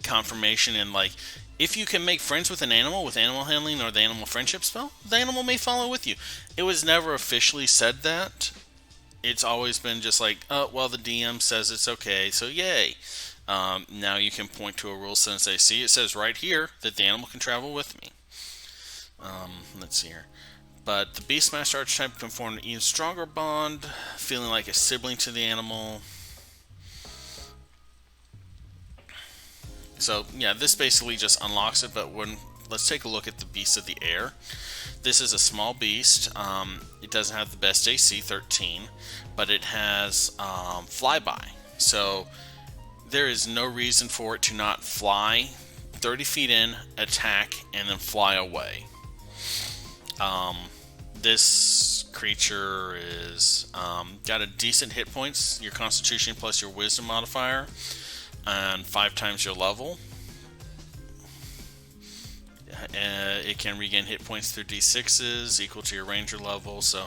confirmation in, like, if you can make friends with an animal with animal handling or the animal friendship spell, the animal may follow with you. It was never officially said that. It's always been just like, oh, well, the DM says it's okay, so yay. Now you can point to a rule set and say, see, it says right here that the animal can travel with me. Let's see here. But the Beastmaster archetype can form an even stronger bond, feeling like a sibling to the animal. So, yeah, this basically just unlocks it, but let's take a look at the Beast of the Air. This is a small beast. It doesn't have the best AC, 13, but it has flyby. So there is no reason for it to not fly 30 feet in, attack, and then fly away. This creature is got a decent hit points, your Constitution plus your Wisdom modifier, and 5 times your level. It can regain hit points through D6s equal to your Ranger level, so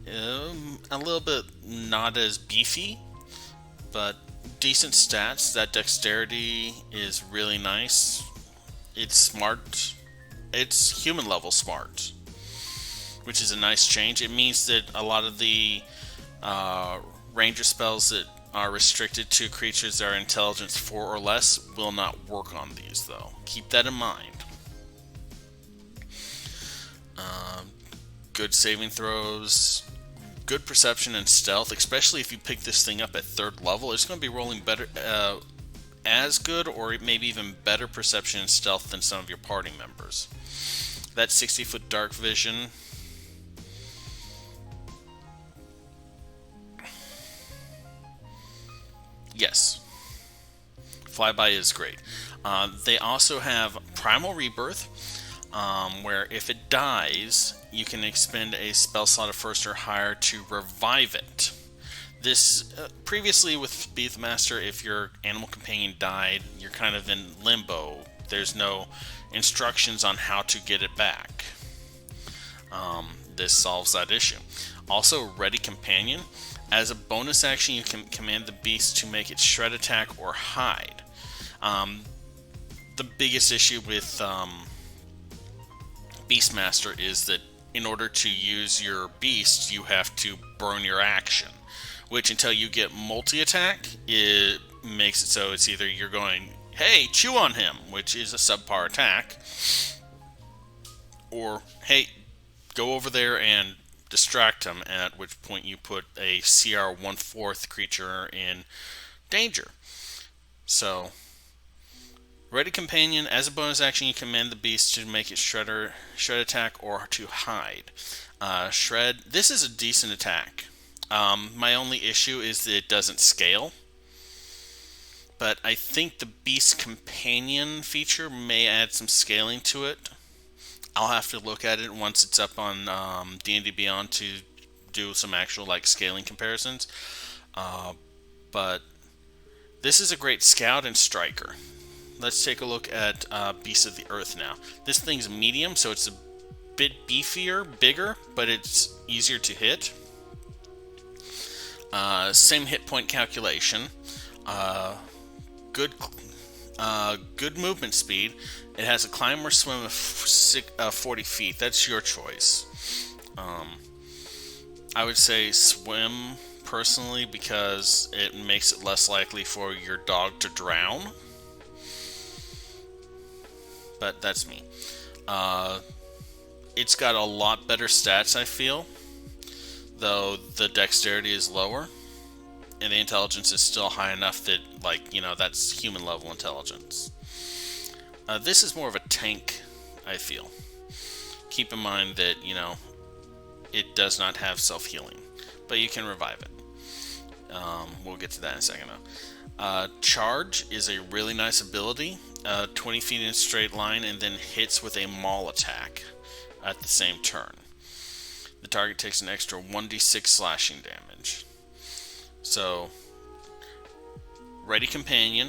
a little bit not as beefy, but decent stats. That Dexterity is really nice. It's smart. It's human level smart, which is a nice change. It means that a lot of the Ranger spells that are restricted to creatures that are intelligence 4 or less will not work on these, though. Keep that in mind. Good saving throws, good perception and stealth, especially if you pick this thing up at 3rd level. It's going to be rolling better, as good or maybe even better perception and stealth than some of your party members. That 60-foot dark vision. Yes. Flyby is great. They also have Primal Rebirth, where if it dies, you can expend a spell slot of 1st or higher to revive it. This, previously with Beastmaster, if your animal companion died, you're kind of in limbo. There's no instructions on how to get it back. This solves that issue. Also, Ready Companion. As a bonus action, you can command the beast to make its shred attack or hide. The biggest issue with Beastmaster is that in order to use your beast, you have to burn your action, which until you get multi-attack, it makes it so it's either you're going, hey, chew on him, which is a subpar attack, or, hey, go over there and distract him, at which point you put a CR 1/4 creature in danger. So, Ready Companion, as a bonus action, you command the beast to make its shred attack or to hide. Shred, this is a decent attack. My only issue is that it doesn't scale. But I think the Beast Companion feature may add some scaling to it. I'll have to look at it once it's up on D&D Beyond to do some actual scaling comparisons. But this is a great scout and striker. Let's take a look at Beast of the Earth now. This thing's medium, so it's a bit beefier, bigger, but it's easier to hit. Same hit point calculation. Good movement speed. It has a climb or swim of 40 feet. That's your choice. I would say swim, personally, because it makes it less likely for your dog to drown. But that's me. It's got a lot better stats, I feel, though the dexterity is lower, and the intelligence is still high enough that, that's human level intelligence. This is more of a tank, I feel. Keep in mind that, it does not have self-healing, but you can revive it. We'll get to that in a second though. Charge is a really nice ability. 20 feet in a straight line and then hits with a maul attack at the same turn. The target takes an extra 1d6 slashing damage. So, Ready Companion,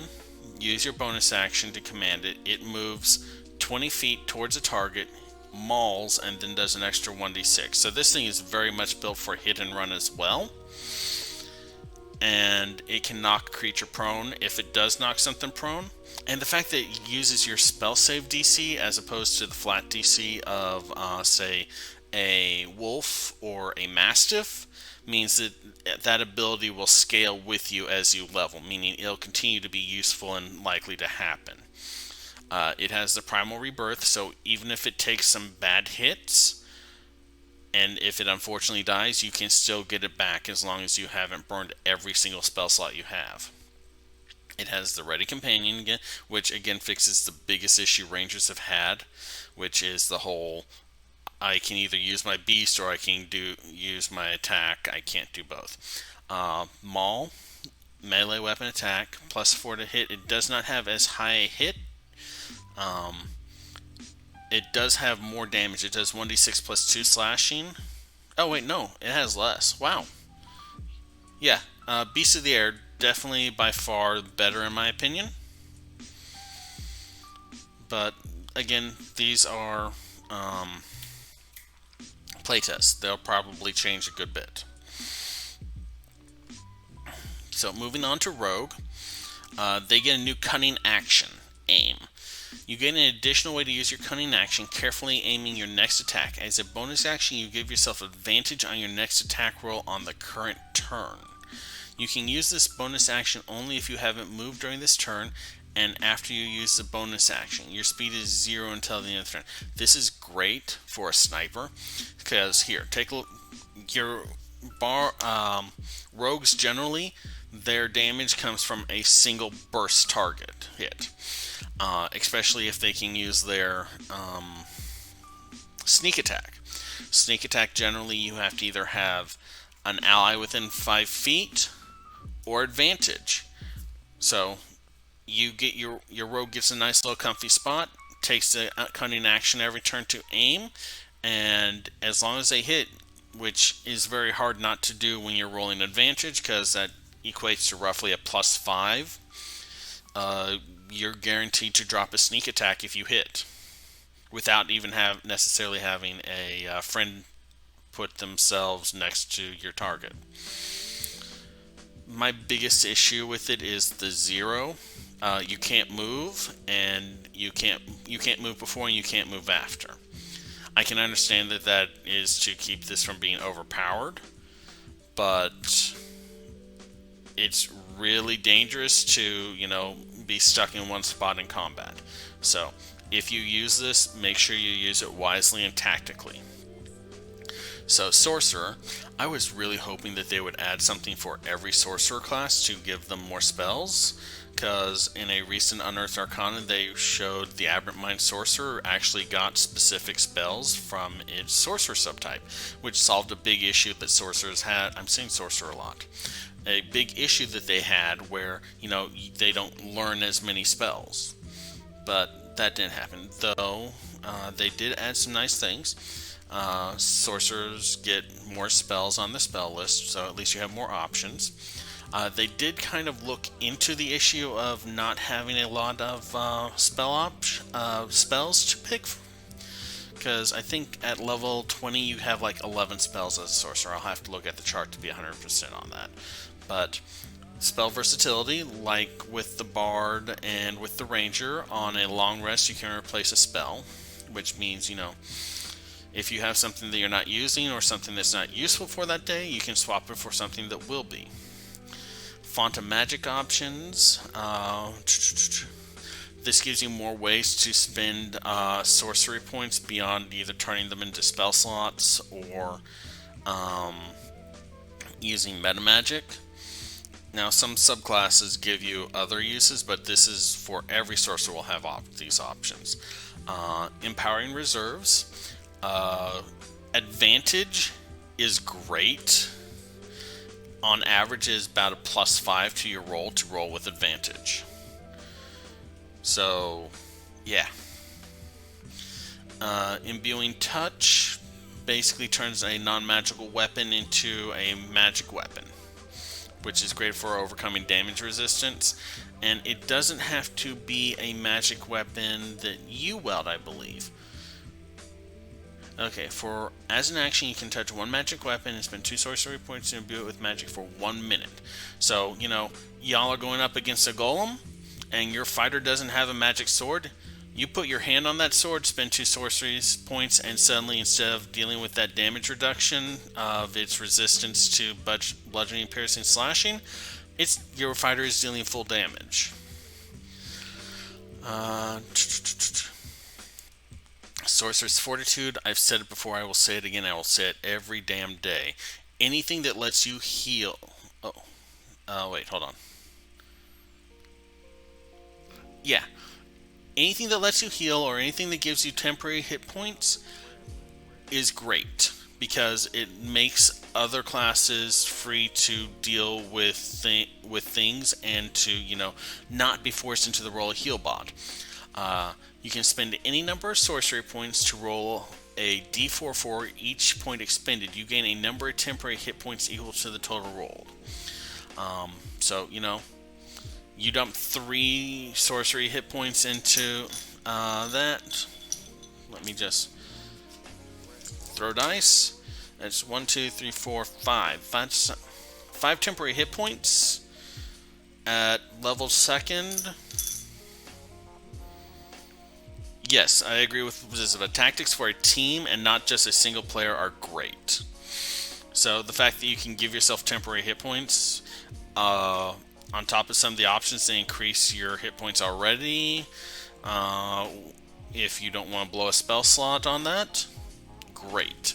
use your bonus action to command it. It moves 20 feet towards a target, mauls, and then does an extra 1d6. So this thing is very much built for hit and run as well. And it can knock a creature prone if it does knock something prone. And the fact that it uses your spell save DC as opposed to the flat DC of, say, a wolf or a mastiff means that that ability will scale with you as you level, meaning it'll continue to be useful and likely to happen. It has the Primal Rebirth, so even if it takes some bad hits, and if it unfortunately dies, you can still get it back as long as you haven't burned every single spell slot you have. It has the Ready Companion again, which again fixes the biggest issue Rangers have had, which is the whole, I can either use my beast or I can use my attack. I can't do both. Maul, melee weapon attack, +4 to hit. It does not have as high a hit. It does have more damage. It does 1d6 +2 slashing. Oh wait, no, it has less. Wow. Yeah, Beast of the Air, definitely by far better in my opinion. But again, these are playtests. They'll probably change a good bit. So moving on to Rogue, they get a new cunning action, Aim. You get an additional way to use your cunning action, carefully aiming your next attack. As a bonus action, you give yourself advantage on your next attack roll on the current turn. You can use this bonus action only if you haven't moved during this turn and after you use the bonus action. Your speed is 0 until the end of the turn. This is great for a sniper because here, take a look. Your rogues generally, their damage comes from a single burst target hit. Especially if they can use their sneak attack. Sneak attack, generally you have to either have an ally within 5 feet or advantage. So you get your rogue gets a nice little comfy spot, takes the cunning action every turn to aim, and as long as they hit, which is very hard not to do when you're rolling advantage because that equates to roughly a +5, you're guaranteed to drop a sneak attack if you hit, without even necessarily having a friend put themselves next to your target. My biggest issue with it is the 0. You can't move, and you can't move before and you can't move after. I can understand that is to keep this from being overpowered, but it's really dangerous to, be stuck in one spot in combat. So, if you use this, make sure you use it wisely and tactically. So, Sorcerer, I was really hoping that they would add something for every Sorcerer class to give them more spells, because in a recent Unearthed Arcana, they showed the Aberrant Mind Sorcerer actually got specific spells from its Sorcerer subtype, which solved a big issue that Sorcerers had. I'm saying Sorcerer a lot. A big issue that they had where, they don't learn as many spells. But that didn't happen, though they did add some nice things. Sorcerers get more spells on the spell list, so at least you have more options. They did kind of look into the issue of not having a lot of spells to pick, because I think at level 20 you have like 11 spells as a sorcerer. I'll have to look at the chart to be 100% on that. But spell versatility, like with the Bard and with the Ranger, on a long rest you can replace a spell, which means, if you have something that you're not using or something that's not useful for that day, you can swap it for something that will be. Font of Magic options. This gives you more ways to spend sorcery points beyond either turning them into spell slots or using meta magic. Now, some subclasses give you other uses, but this is for every sorcerer will have these options. Empowering reserves. Advantage is great. on average is about a +5 to your roll to roll with advantage. So, yeah. Imbuing touch basically turns a non-magical weapon into a magic weapon, which is great for overcoming damage resistance. And it doesn't have to be a magic weapon that you wield, I believe. Okay, for as an action, you can touch one magic weapon and spend 2 sorcery points to imbue it with magic for 1 minute. So, y'all are going up against a golem, and your fighter doesn't have a magic sword. You put your hand on that sword, spend 2 sorcery points, and suddenly, instead of dealing with that damage reduction of its resistance to bludgeoning, piercing, slashing, your fighter is dealing full damage. Sorcerer's Fortitude, I've said it before, I will say it again, I will say it every damn day. Anything that lets you heal... wait, hold on. Yeah. Anything that lets you heal or anything that gives you temporary hit points is great, because it makes other classes free to deal with things and to, not be forced into the role of heal bot. You can spend any number of sorcery points to roll a d4 for each point expended. You gain a number of temporary hit points equal to the total rolled. So, you dump 3 sorcery hit points into that. Let me just throw dice. That's 1, 2, 3, 4, 5. 5 temporary hit points at level 2nd. Yes, I agree with this. The tactics for a team and not just a single player are great. So the fact that you can give yourself temporary hit points on top of some of the options to increase your hit points already, if you don't want to blow a spell slot on that, great.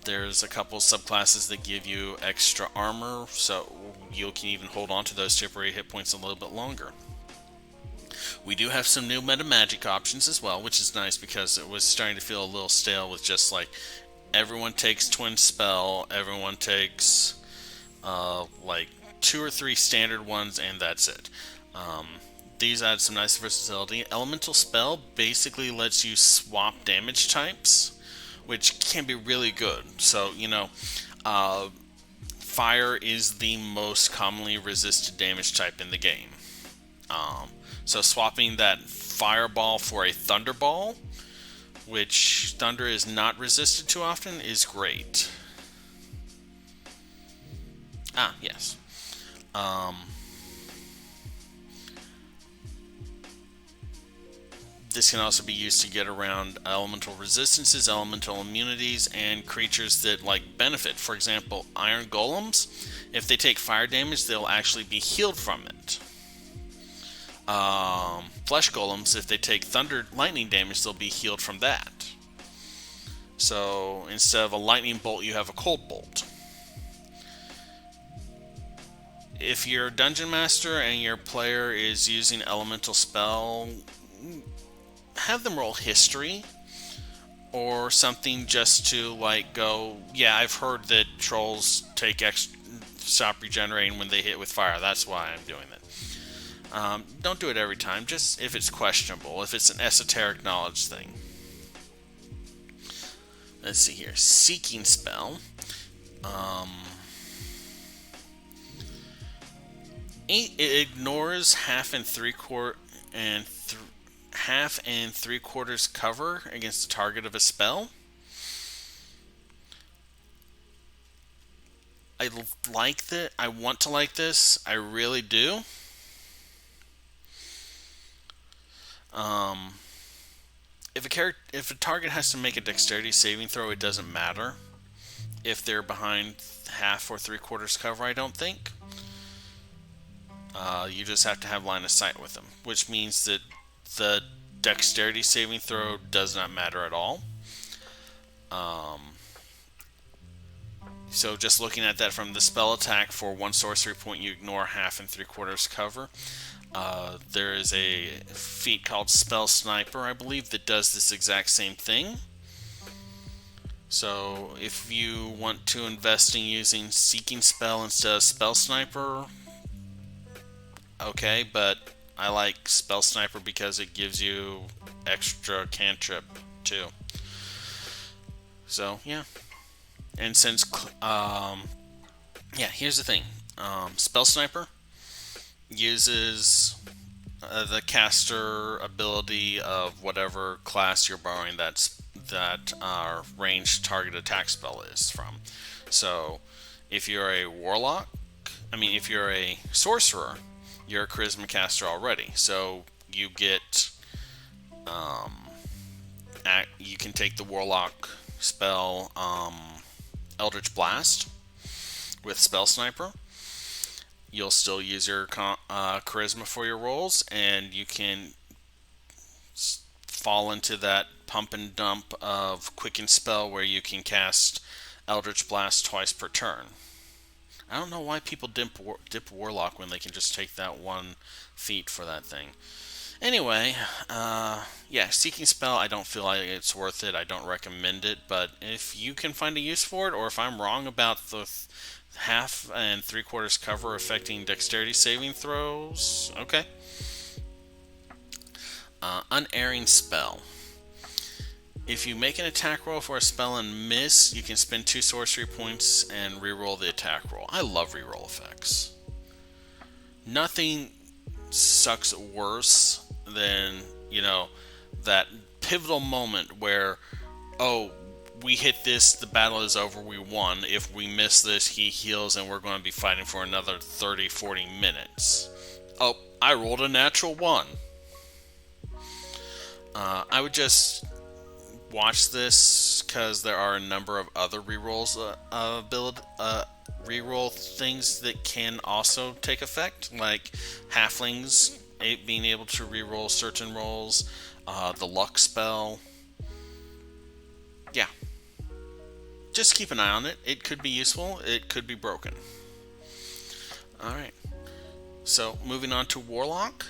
There's a couple subclasses that give you extra armor, so you can even hold on to those temporary hit points a little bit longer. We do have some new meta magic options as well, which is nice because it was starting to feel a little stale with just like everyone takes twin spell, everyone takes like 2 or 3 standard ones, and that's it. These add some nice versatility. Elemental spell basically lets you swap damage types, which can be really good. So, fire is the most commonly resisted damage type in the game. So swapping that fireball for a thunderball, which thunder is not resisted too often, is great. Yes. This can also be used to get around elemental resistances, elemental immunities, and creatures that benefit. For example, iron golems, if they take fire damage, they'll actually be healed from it. Flesh golems, if they take lightning damage, they'll be healed from that. So instead of a lightning bolt, you have a cold bolt. If you're a dungeon master and your player is using elemental spell, have them roll history or something just to go, yeah, I've heard that trolls stop regenerating when they hit with fire, that's why I'm doing it. Don't do it every time, just if it's questionable, if it's an esoteric knowledge thing. Let's see here. Seeking spell. It ignores half and 3/4 cover against the target of a spell. I like that. I want to like this. I really do. If a target has to make a dexterity saving throw, it doesn't matter if they're behind half or 3/4 cover, I don't think. You just have to have line of sight with them, which means that the dexterity saving throw does not matter at all. So just looking at that from the spell attack, for 1 sorcery point, you ignore half and 3/4 cover. There is a feat called Spell Sniper, I believe, that does this exact same thing. So if you want to invest in using Seeking Spell instead of Spell Sniper, okay, but I like Spell Sniper because it gives you extra cantrip too. So yeah, and since yeah, here's the thing, Spell Sniper uses the caster ability of whatever class you're borrowing that ranged target attack spell is from. So if you're a warlock, if you're a sorcerer, you're a charisma caster already. So you get you can take the warlock spell Eldritch Blast with Spell Sniper. You'll still use your charisma for your rolls, and you can fall into that pump and dump of Quicken Spell where you can cast Eldritch Blast twice per turn. I don't know why people dip Warlock when they can just take that one feat for that thing. Anyway, yeah, Seeking Spell, I don't feel like it's worth it. I don't recommend it, but if you can find a use for it, or if I'm wrong about the half and three-quarters cover affecting dexterity saving throws, okay. Unerring Spell. If you make an attack roll for a spell and miss, you can spend 2 sorcery points and reroll the attack roll. I love reroll effects. Nothing sucks worse than, that pivotal moment where, oh, we hit this, the battle is over, we won. If we miss this, he heals and we're going to be fighting for another 30, 40 minutes. Oh, I rolled a natural 1. I would just watch this because there are a number of other rerolls reroll things that can also take effect, like halflings being able to reroll certain rolls, the luck spell. Yeah, just keep an eye on it. It could be useful, it could be broken. Alright, so moving on to Warlock.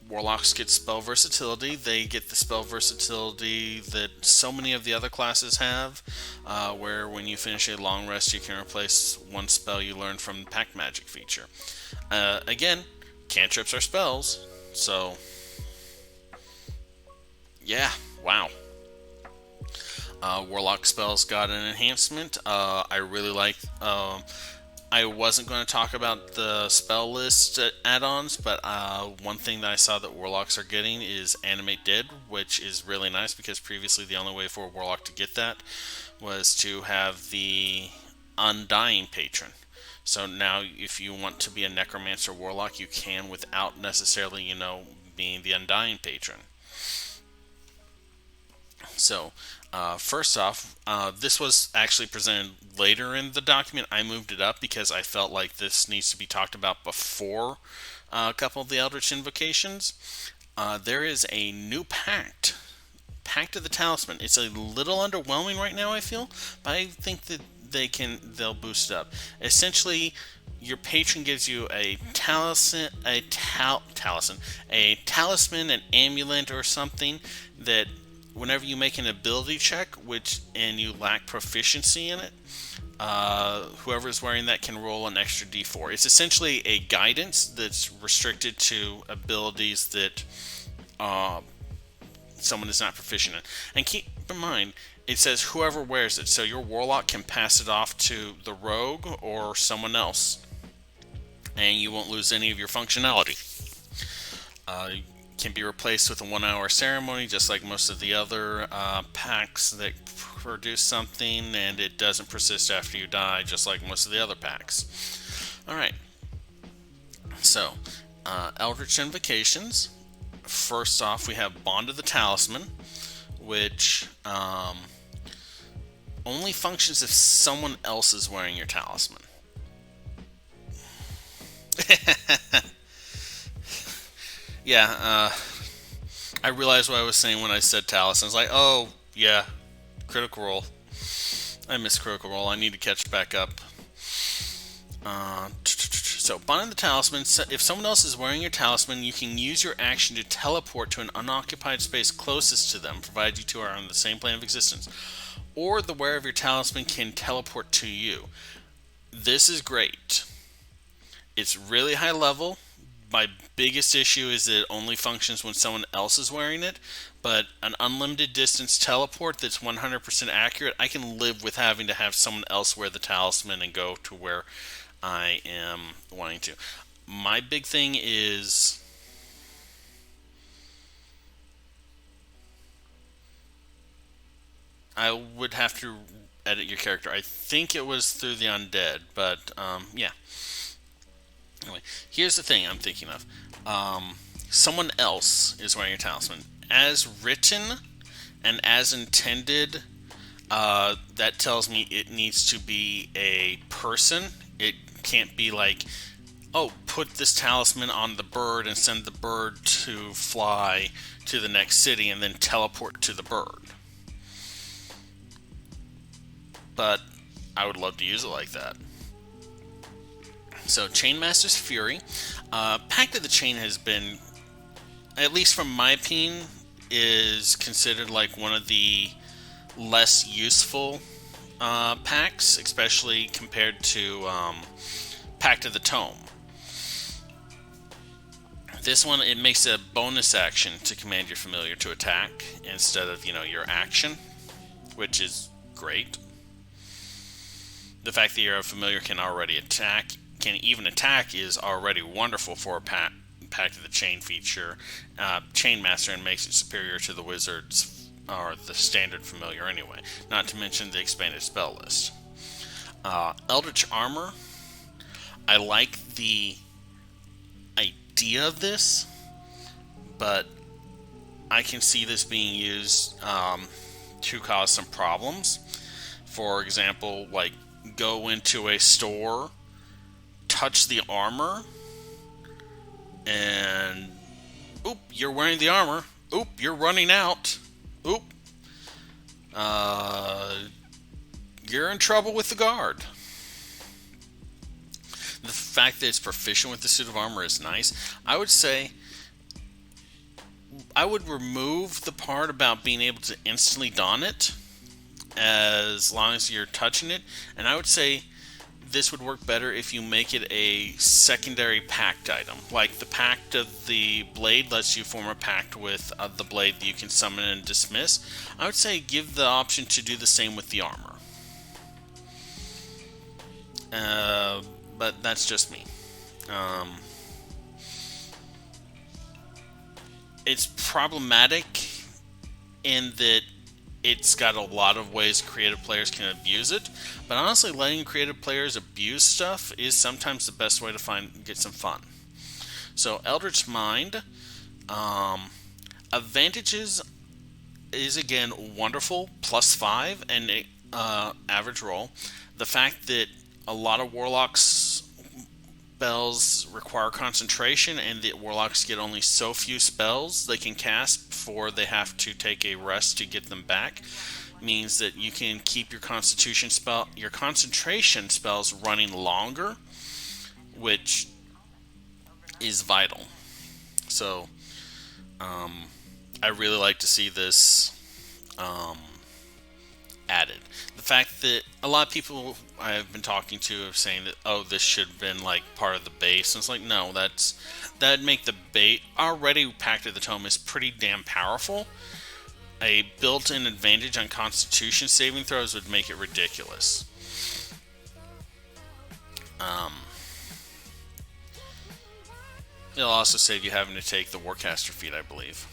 Warlocks get spell versatility. They get the spell versatility that so many of the other classes have, where when you finish a long rest, you can replace one spell you learned from the Pact Magic feature. Again, cantrips are spells, so yeah, wow. Warlock spells got an enhancement. I really like. I wasn't going to talk about the spell list add-ons, but one thing that I saw that Warlocks are getting is Animate Dead, which is really nice because previously the only way for a Warlock to get that was to have the Undying Patron. So now if you want to be a Necromancer Warlock, you can without necessarily, being the Undying Patron. So, first off, this was actually presented later in the document. I moved it up because I felt like this needs to be talked about before a couple of the Eldritch Invocations. There is a new Pact of the Talisman. It's a little underwhelming right now, I feel, but I think that they'll boost it up. Essentially, your patron gives you a talisman, an amulet, or something that whenever you make an ability check, and you lack proficiency in it, whoever is wearing that can roll an extra d4. It's essentially a guidance that's restricted to abilities that someone is not proficient in. And keep in mind, it says whoever wears it, so your warlock can pass it off to the rogue or someone else, and you won't lose any of your functionality. Can be replaced with a 1-hour ceremony, just like most of the other packs that produce something, and it doesn't persist after you die, just like most of the other packs. Alright, so Eldritch Invocations. First off, we have Bond of the Talisman, which only functions if someone else is wearing your talisman. Yeah, I realized what I was saying when I said talisman. I was like, oh, yeah, critical roll. I missed critical roll. I need to catch back up. So, Bond of the Talisman. If someone else is wearing your talisman, you can use your action to teleport to an unoccupied space closest to them, provided you two are on the same plane of existence. or the wearer of your talisman can teleport to you. This is great. It's really high level. My biggest issue is that it only functions when someone else is wearing it, but an unlimited distance teleport that's 100% accurate, I can live with having to have someone else wear the talisman and go to where I am wanting to. My big thing is I would have to edit your character. I think it was through the undead, but yeah. Anyway, here's the thing I'm thinking of. Someone else is wearing your talisman. As written and as intended, that tells me it needs to be a person. It can't be like, oh, put this talisman on the bird and send the bird to fly to the next city and then teleport to the bird. But I would love to use it like that. So, Chainmaster's Fury. Pact of the Chain has been, at least from my opinion, is considered like one of the less useful packs, especially compared to Pact of the Tome. This one, it makes a bonus action to command your familiar to attack instead of, your action, which is great. The fact that your familiar can even attack is already wonderful for a Pact of the Chain feature, Chainmaster, and makes it superior to the wizards or the standard familiar anyway. Not to mention the expanded spell list. Eldritch Armor. I like the idea of this, but I can see this being used to cause some problems. For example, like go into a store, touch the armor, and oop, you're wearing the armor. Oop, you're running out. Oop, you're in trouble with the guard. The fact that it's proficient with the suit of armor is nice. I would say I would remove the part about being able to instantly don it as long as you're touching it, and I would say this would work better if you make it a secondary pact item. Like the Pact of the Blade lets you form a pact with the blade that you can summon and dismiss. I would say give the option to do the same with the armor. But that's just me. It's problematic in that it's got a lot of ways creative players can abuse it, but honestly, letting creative players abuse stuff is sometimes the best way to get some fun. So, Eldritch Mind, advantages is again wonderful, +5 and average roll. The fact that a lot of warlocks spells require concentration, and the warlocks get only so few spells they can cast before they have to take a rest to get them back, means that you can keep your concentration spells running longer, which is vital. So I really like to see this added. The fact that a lot of people I've been talking to are saying that, oh, this should have been like part of the base, and it's like, no, that'd make the base already. Pact of the Tome is pretty damn powerful. A built-in advantage on Constitution saving throws would make it ridiculous. It'll also save you having to take the Warcaster feat, I believe.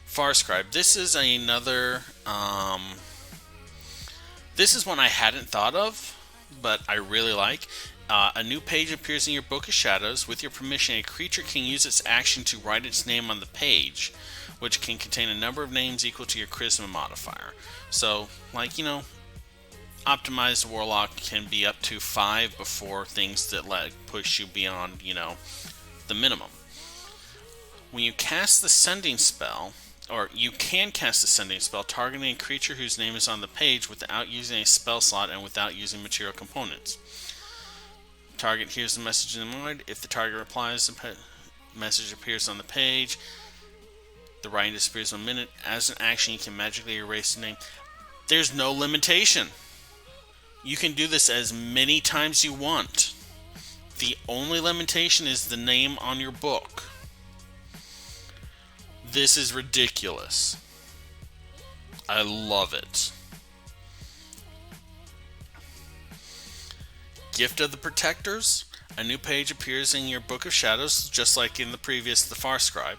Farscribe. This is another. This is one I hadn't thought of, but I really like. A new page appears in your Book of Shadows. With your permission, a creature can use its action to write its name on the page, which can contain a number of names equal to your Charisma modifier. So, optimized Warlock can be up to 5 before things that push you beyond, the minimum. When you cast the Sending spell, or you can cast a Sending spell targeting a creature whose name is on the page without using a spell slot and without using material components. Target hears the message in the void. If the target replies, the message appears on the page. The writing disappears in a minute. As an action, you can magically erase the name. There's no limitation. You can do this as many times you want. The only limitation is the name on your book. This is ridiculous. I love it. Gift of the Protectors. A new page appears in your Book of Shadows, just like in the previous The Far Scribe.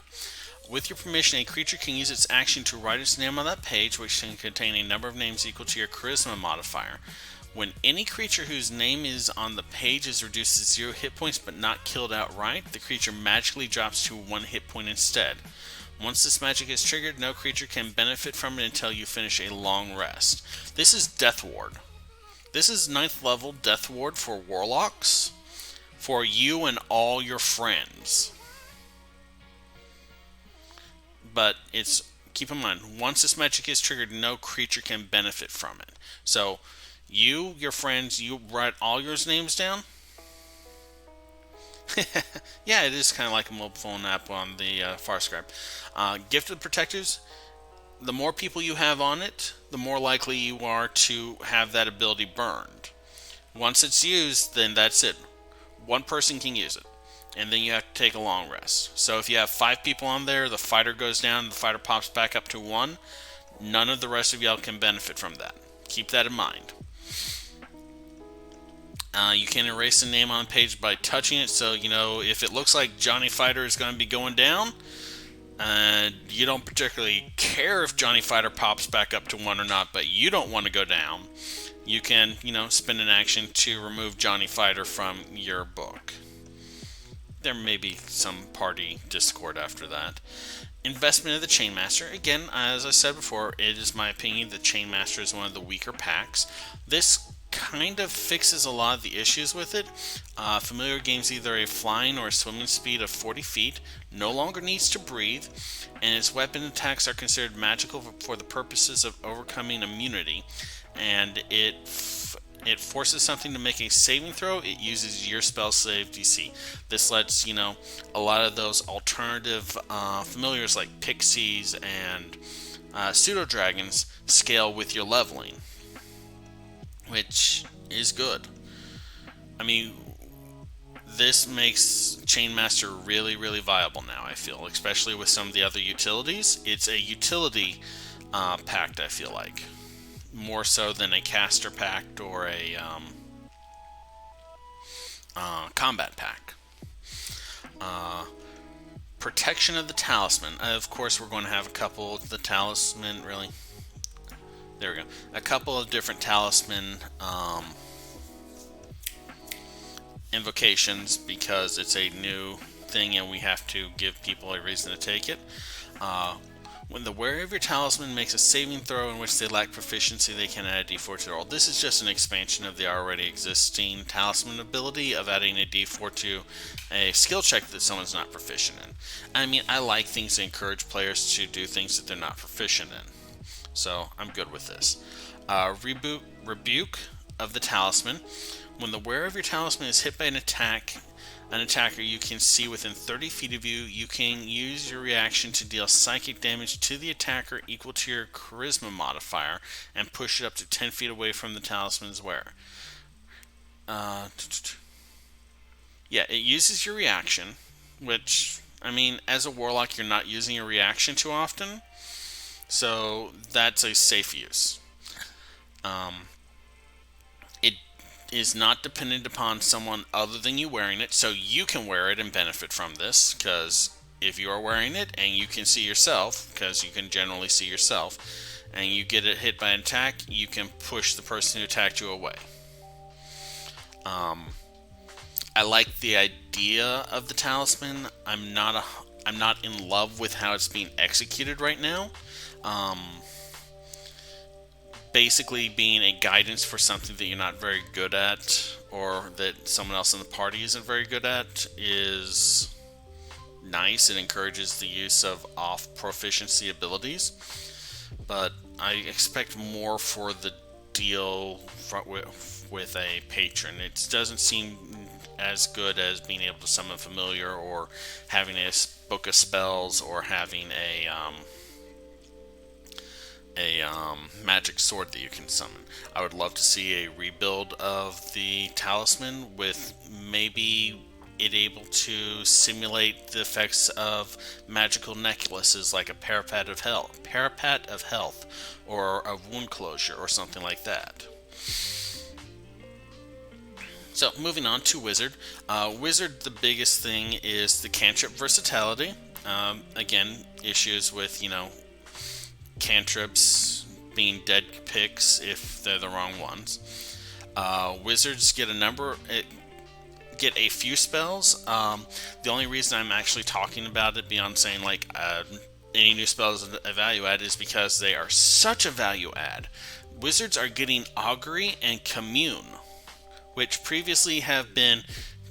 With your permission, a creature can use its action to write its name on that page, which can contain a number of names equal to your Charisma modifier. When any creature whose name is on the page is reduced to 0 hit points but not killed outright, the creature magically drops to 1 hit point instead. Once this magic is triggered, no creature can benefit from it until you finish a long rest. This is Death Ward. This is 9th level Death Ward for Warlocks, for you and all your friends. But keep in mind, once this magic is triggered, no creature can benefit from it. So, you, your friends, you write all your names down. Yeah, it is kind of like a mobile phone app on the Far Scribe. Gift of the Protectors. The more people you have on it, the more likely you are to have that ability burned. Once it's used, then that's it. One person can use it, and then you have to take a long rest. So if you have 5 people on there, the fighter goes down, the fighter pops back up to 1. None of the rest of y'all can benefit from that. Keep that in mind. You can erase the name on the page by touching it, so if it looks like Johnny Fighter is going to be going down, you don't particularly care if Johnny Fighter pops back up to 1 or not, but you don't want to go down, you can, spend an action to remove Johnny Fighter from your book. There may be some party discord after that. Investment of the Chainmaster. Again, as I said before, it is my opinion that Chainmaster is one of the weaker packs. This kind of fixes a lot of the issues with it. Familiar gains either a flying or a swimming speed of 40 feet, no longer needs to breathe, and its weapon attacks are considered magical for the purposes of overcoming immunity, and it forces something to make a saving throw, it uses your spell save DC. This lets, a lot of those alternative familiars like pixies and pseudo-dragons scale with your leveling, which is good. I mean, this makes Chainmaster really, really viable now, I feel, especially with some of the other utilities. It's a utility pact, I feel like, more so than a caster pact or a combat pack. Protection of the Talisman. Of course, we're going to have a couple of the talisman, really. There we go. A couple of different talisman invocations because it's a new thing and we have to give people a reason to take it. When the wearer of your talisman makes a saving throw in which they lack proficiency, they can add a d4 to the roll. This is just an expansion of the already existing talisman ability of adding a d4 to a skill check that someone's not proficient in. I mean, I like things that encourage players to do things that they're not proficient in. So, I'm good with this. Rebuke of the Talisman. When the wearer of your talisman is hit by an attacker you can see within 30 feet of you, you can use your reaction to deal psychic damage to the attacker equal to your charisma modifier and push it up to 10 feet away from the talisman's wearer. Yeah, it uses your reaction, which, I mean, as a warlock, you're not using your reaction too often, so that's a safe use. It is not dependent upon someone other than you wearing it, so you can wear it and benefit from this, because if you are wearing it and you can see yourself, because you can generally see yourself, and you get it hit by an attack, you can push the person who attacked you away. I like the idea of the talisman. I'm not in love with how it's being executed right now. Basically being a guidance for something that you're not very good at, or that someone else in the party isn't very good at, is nice. It encourages the use of off proficiency abilities, but I expect more for the deal with a patron. It doesn't seem as good as being able to summon familiar, or having a book of spells, or having a magic sword that you can summon. I would love to see a rebuild of the talisman with maybe it able to simulate the effects of magical necklaces like a parapet of health, or a wound closure, or something like that. So moving on to Wizard. Wizard, the biggest thing is the cantrip versatility. Again, issues with, cantrips being dead picks if they're the wrong ones. Wizards get a few spells. The only reason I'm actually talking about it beyond saying like any new spells a value add is because they are such a value add. Wizards are getting Augury and Commune, which previously have been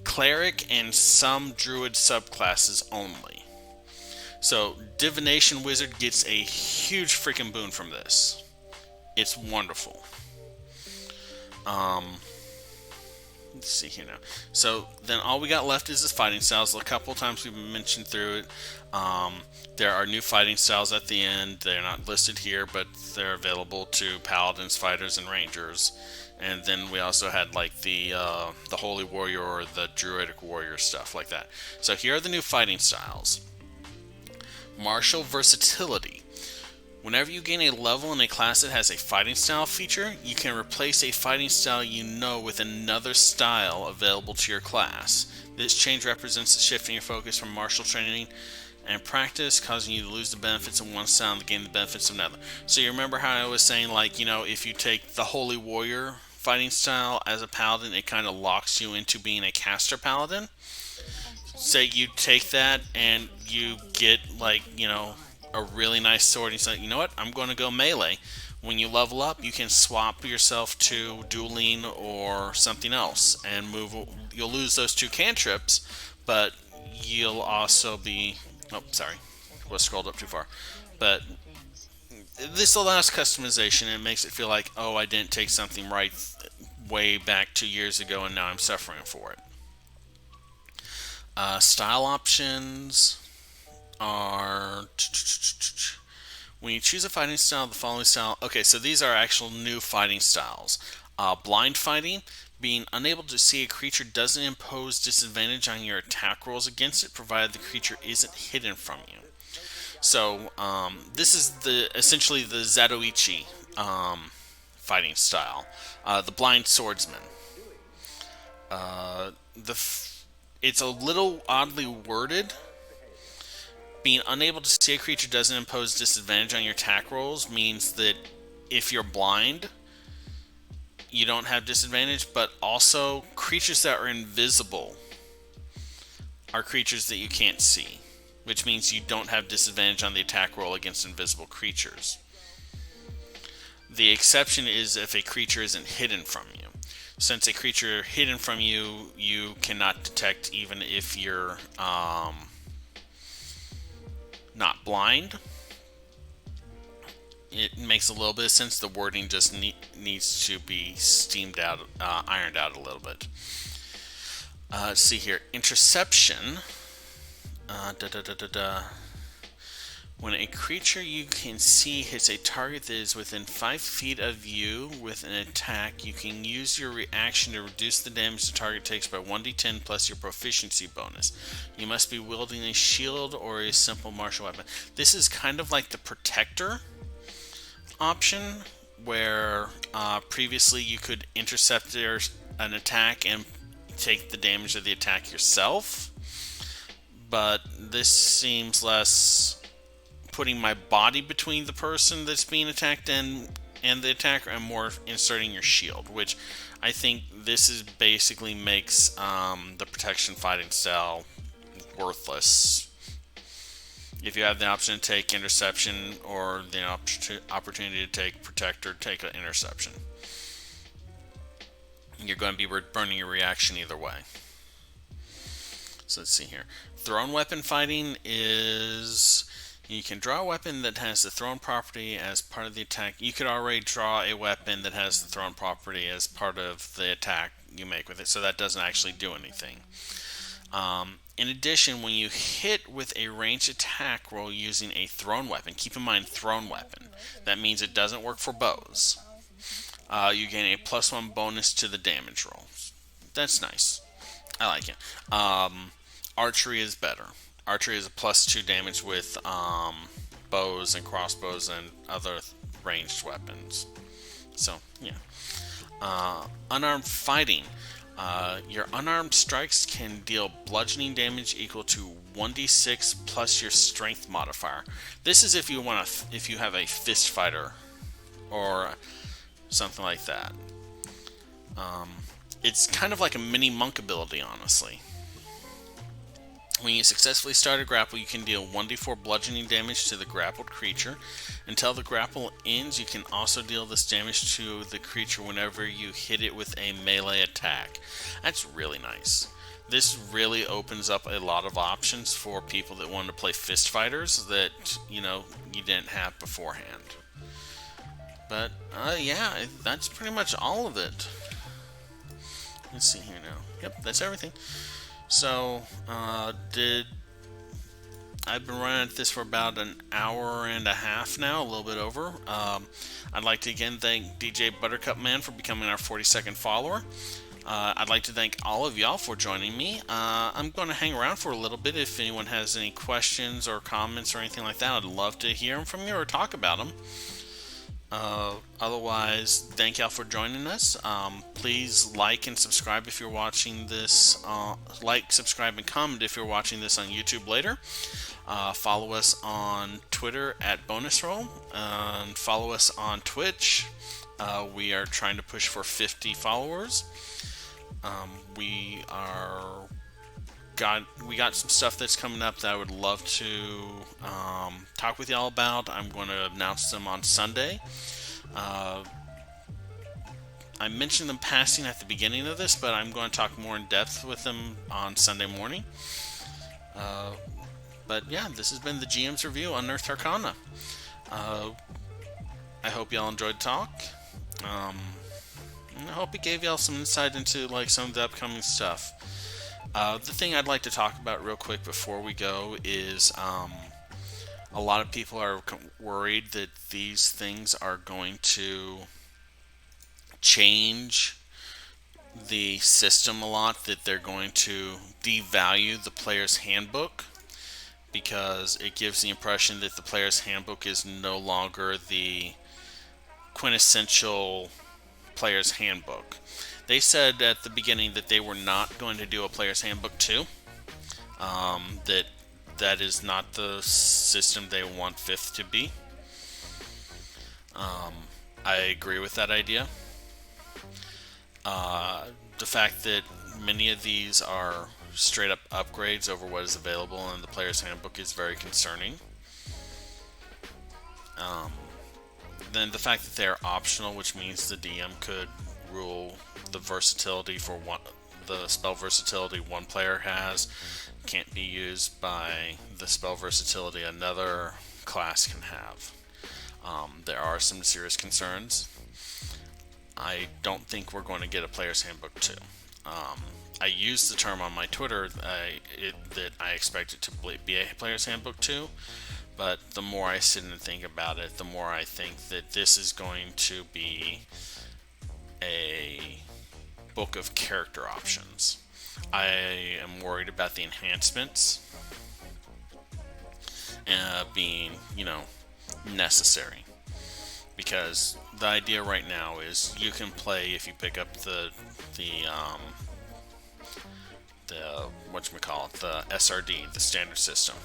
Cleric and some Druid subclasses only. So Divination Wizard gets a huge freaking boon from this. It's wonderful. Let's see here now. So then all we got left is the fighting styles. A couple of times we've mentioned through it. There are new fighting styles at the end. They're not listed here, but they're available to Paladins, Fighters, and Rangers. And then we also had like the Holy Warrior or the Druidic Warrior stuff like that. So here are the new fighting styles. Martial Versatility. Whenever you gain a level in a class that has a fighting style feature, you can replace a fighting style with another style available to your class. This change represents a shift in your focus from martial training and practice, causing you to lose the benefits of one style and to gain the benefits of another. So you remember how I was saying, like, if you take the Holy Warrior fighting style as a paladin, it kind of locks you into being a caster paladin. Say you take that and you get, like, a really nice sword, and you say, you know what, I'm going to go melee. When you level up, you can swap yourself to dueling or something else and move. You'll lose those two cantrips, but you'll also be... Oh, sorry. Was scrolled up too far. But this allows customization, and it makes it feel like, oh, I didn't take something right way back 2 years ago, and now I'm suffering for it. Style options are... When you choose a fighting style, the following style... Okay, so these are actual new fighting styles. Blind fighting. Being unable to see a creature doesn't impose disadvantage on your attack rolls against it, provided the creature isn't hidden from you. So, this is essentially the Zatoichi fighting style. The Blind Swordsman. It's a little oddly worded. Being unable to see a creature doesn't impose disadvantage on your attack rolls means that if you're blind, you don't have disadvantage, but also creatures that are invisible are creatures that you can't see, which means you don't have disadvantage on the attack roll against invisible creatures. The exception is if a creature isn't hidden from you. Since a creature hidden from you, you cannot detect even if you're not blind. It makes a little bit of sense. The wording just needs to be ironed out a little bit. Let's see here. Interception. When a creature you can see hits a target that is within 5 feet of you with an attack, you can use your reaction to reduce the damage the target takes by 1d10 plus your proficiency bonus. You must be wielding a shield or a simple martial weapon. This is kind of like the Protector option, where previously you could intercept an attack and take the damage of the attack yourself. But this seems less putting my body between the person that's being attacked and the attacker, and more inserting your shield, which I think this is basically makes the protection fighting style worthless. If you have the option to take interception or the opportunity to take protector, take an interception. You're going to be burning your reaction either way. So let's see here. Thrown weapon fighting is... You can draw a weapon that has the thrown property as part of the attack. You could already draw a weapon that has the thrown property as part of the attack you make with it, so that doesn't actually do anything. In addition, when you hit with a ranged attack roll using a thrown weapon, keep in mind thrown weapon. That means it doesn't work for bows. You gain a +1 bonus to the damage roll. That's nice. I like it. Archery is better. Archery is a +2 damage with bows and crossbows and other ranged weapons. So, yeah. Unarmed fighting. Your unarmed strikes can deal bludgeoning damage equal to 1d6 plus your strength modifier. This is if you if you have a fist fighter or something like that. It's kind of like a mini monk ability, honestly. When you successfully start a grapple, you can deal 1d4 bludgeoning damage to the grappled creature. Until the grapple ends, you can also deal this damage to the creature whenever you hit it with a melee attack. That's really nice. This really opens up a lot of options for people that want to play fist fighters that, you didn't have beforehand. But, yeah, that's pretty much all of it. Let's see here now. Yep, that's everything. So, I've been running at this for about an hour and a half now, a little bit over. I'd like to again thank DJ Buttercup Man for becoming our 42nd follower. I'd like to thank all of y'all for joining me. I'm going to hang around for a little bit. If anyone has any questions or comments or anything like that, I'd love to hear them from you or talk about them. Otherwise, thank y'all for joining us. Please like and subscribe if you're watching this. Like, subscribe, and comment if you're watching this on YouTube later. Follow us on Twitter at BonusRoll, and follow us on Twitch. We are trying to push for 50 followers. We got some stuff that's coming up that I would love to talk with y'all about. I'm going to announce them on Sunday. I mentioned them passing at the beginning of this, but I'm going to talk more in depth with them on Sunday morning. But yeah, this has been the GM's review on Unearthed Arcana. I hope y'all enjoyed the talk. And I hope it gave y'all some insight into some of the upcoming stuff. The thing I'd like to talk about real quick before we go is a lot of people are worried that these things are going to change the system a lot, that they're going to devalue the player's handbook, because it gives the impression that the player's handbook is no longer the quintessential player's handbook. They said at the beginning that they were not going to do a player's handbook 2. That is not the system they want 5th to be. I agree with that idea. The fact that many of these are straight up upgrades over what is available in the player's handbook is very concerning. Then the fact that they're optional, which means the DM could rule the versatility for the spell versatility one player has can't be used by the spell versatility another class can have. There are some serious concerns. I don't think we're going to get a player's handbook 2. I used the term on my Twitter that I expect it to be a player's handbook 2, but the more I sit and think about it, the more I think that this is going to be a book of character options. I am worried about the enhancements being, necessary. Because the idea right now is you can play, if you pick up the SRD, the standard system.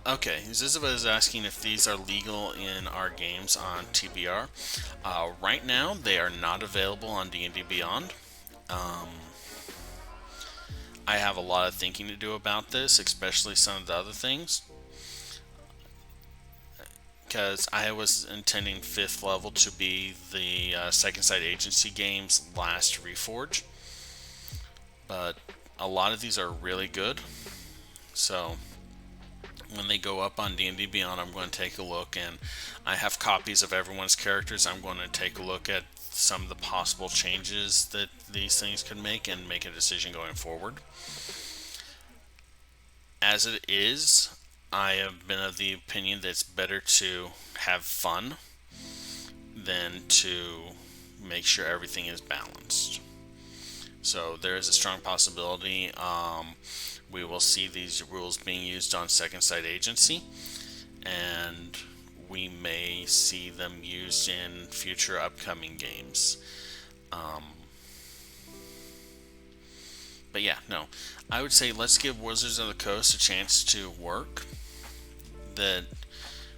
Okay, Ziziba is asking if these are legal in our games on TBR. Right now, they are not available on D&D Beyond. I have a lot of thinking to do about this, especially some of the other things. Because I was intending 5th level to be the Second Sight Agency game's last Reforge. But a lot of these are really good. So when they go up on D&D Beyond, I'm going to take a look, and I have copies of everyone's characters. I'm going to take a look at some of the possible changes that these things could make, and make a decision going forward. As it is, I have been of the opinion that it's better to have fun than to make sure everything is balanced. So there is a strong possibility we will see these rules being used on Second Sight Agency, and we may see them used in future upcoming games. But yeah, no. I would say let's give Wizards of the Coast a chance to work. That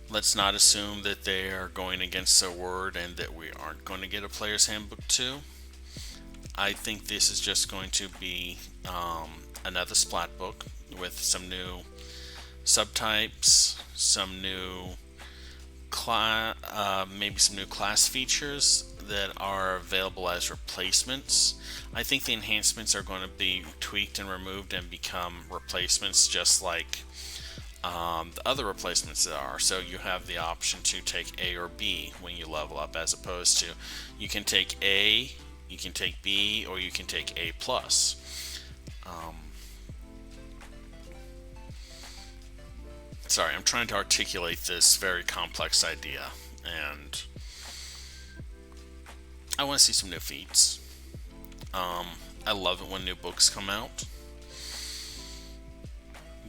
let's not assume that they are going against their word and that we aren't going to get a player's handbook 2. I think this is just going to be another splat book with some new subtypes, some new maybe some new class features that are available as replacements. I think the enhancements are going to be tweaked and removed and become replacements, just like the other replacements that are. So you have the option to take A or B when you level up, as opposed to you can take A, you can take B, or you can take A plus. Sorry, I'm trying to articulate this very complex idea, and I want to see some new feats. I love it when new books come out,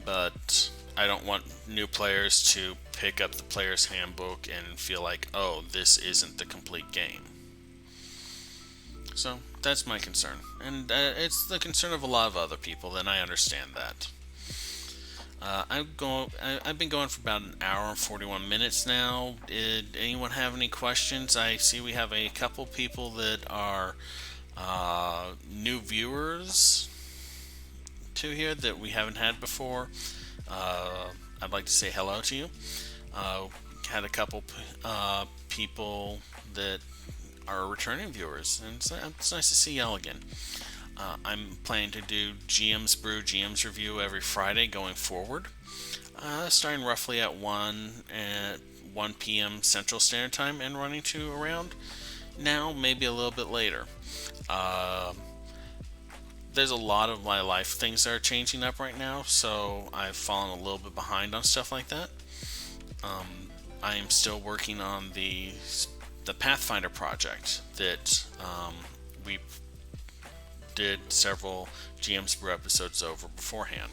but I don't want new players to pick up the player's handbook and feel like, oh, this isn't the complete game. So that's my concern, and it's the concern of a lot of other people, and I understand that. I've been going for about an hour and 41 minutes now. Did anyone have any questions? I see we have a couple people that are new viewers to here that we haven't had before. I'd like to say hello to you. Had a couple people that are returning viewers, and it's nice to see y'all again. I'm planning to do GM's Brew, GM's Review every Friday going forward, starting roughly at 1 p.m. Central Standard Time and running to around now, maybe a little bit later. There's a lot of my life things that are changing up right now, so I've fallen a little bit behind on stuff like that. I am still working on the Pathfinder project that we did several GM's Brew episodes over beforehand.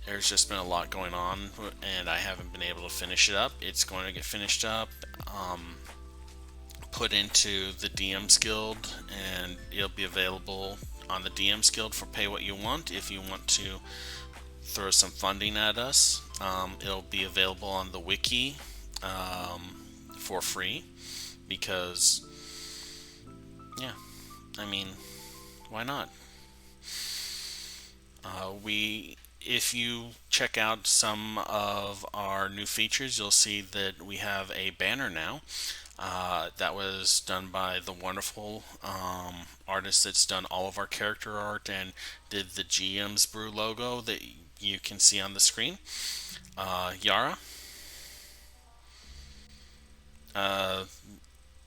There's just been a lot going on, and I haven't been able to finish it up. It's going to get finished up, put into the DM's Guild, and it'll be available on the DM's Guild for pay what you want. If you want to throw some funding at us, it'll be available on the wiki for free, because yeah, I mean, why not? If you check out some of our new features, you'll see that we have a banner now. That was done by the wonderful artist that's done all of our character art and did the GM's Brew logo that you can see on the screen. Yara.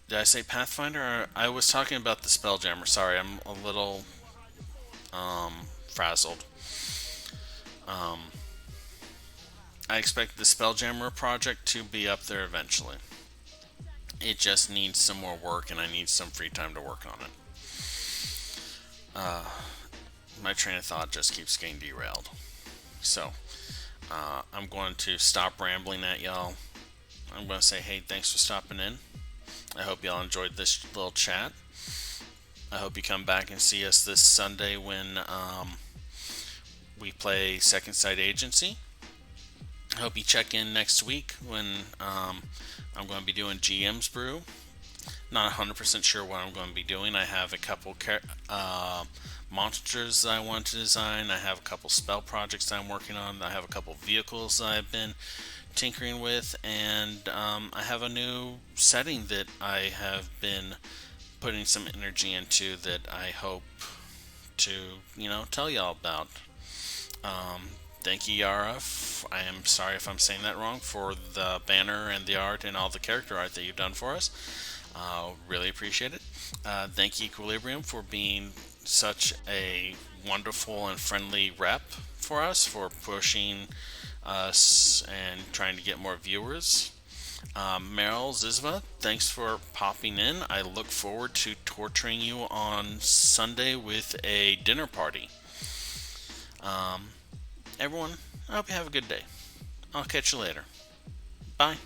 Did I say Pathfinder? Or I was talking about the Spelljammer. Sorry, I'm a little frazzled. I expect the Spelljammer project to be up there eventually. It just needs some more work, and I need some free time to work on it. My train of thought just keeps getting derailed. So, I'm going to stop rambling at y'all. I'm going to say, hey, thanks for stopping in. I hope y'all enjoyed this little chat. I hope you come back and see us this Sunday when we play Second Sight Agency. I hope you check in next week when I'm going to be doing GM's Brew. Not 100% sure what I'm going to be doing. I have a couple monsters that I want to design. I have a couple spell projects that I'm working on. I have a couple vehicles that I've been tinkering with, and I have a new setting that I have been putting some energy into that I hope to, tell y'all about. Thank you, Yara. I am sorry if I'm saying that wrong, for the banner and the art and all the character art that you've done for us. Really appreciate it. Thank you, Equilibrium, for being such a wonderful and friendly rep for us, for pushing us and trying to get more viewers. Meryl Zizva, thanks for popping in. I look forward to torturing you on Sunday with a dinner party. Everyone, I hope you have a good day. I'll catch you later. Bye.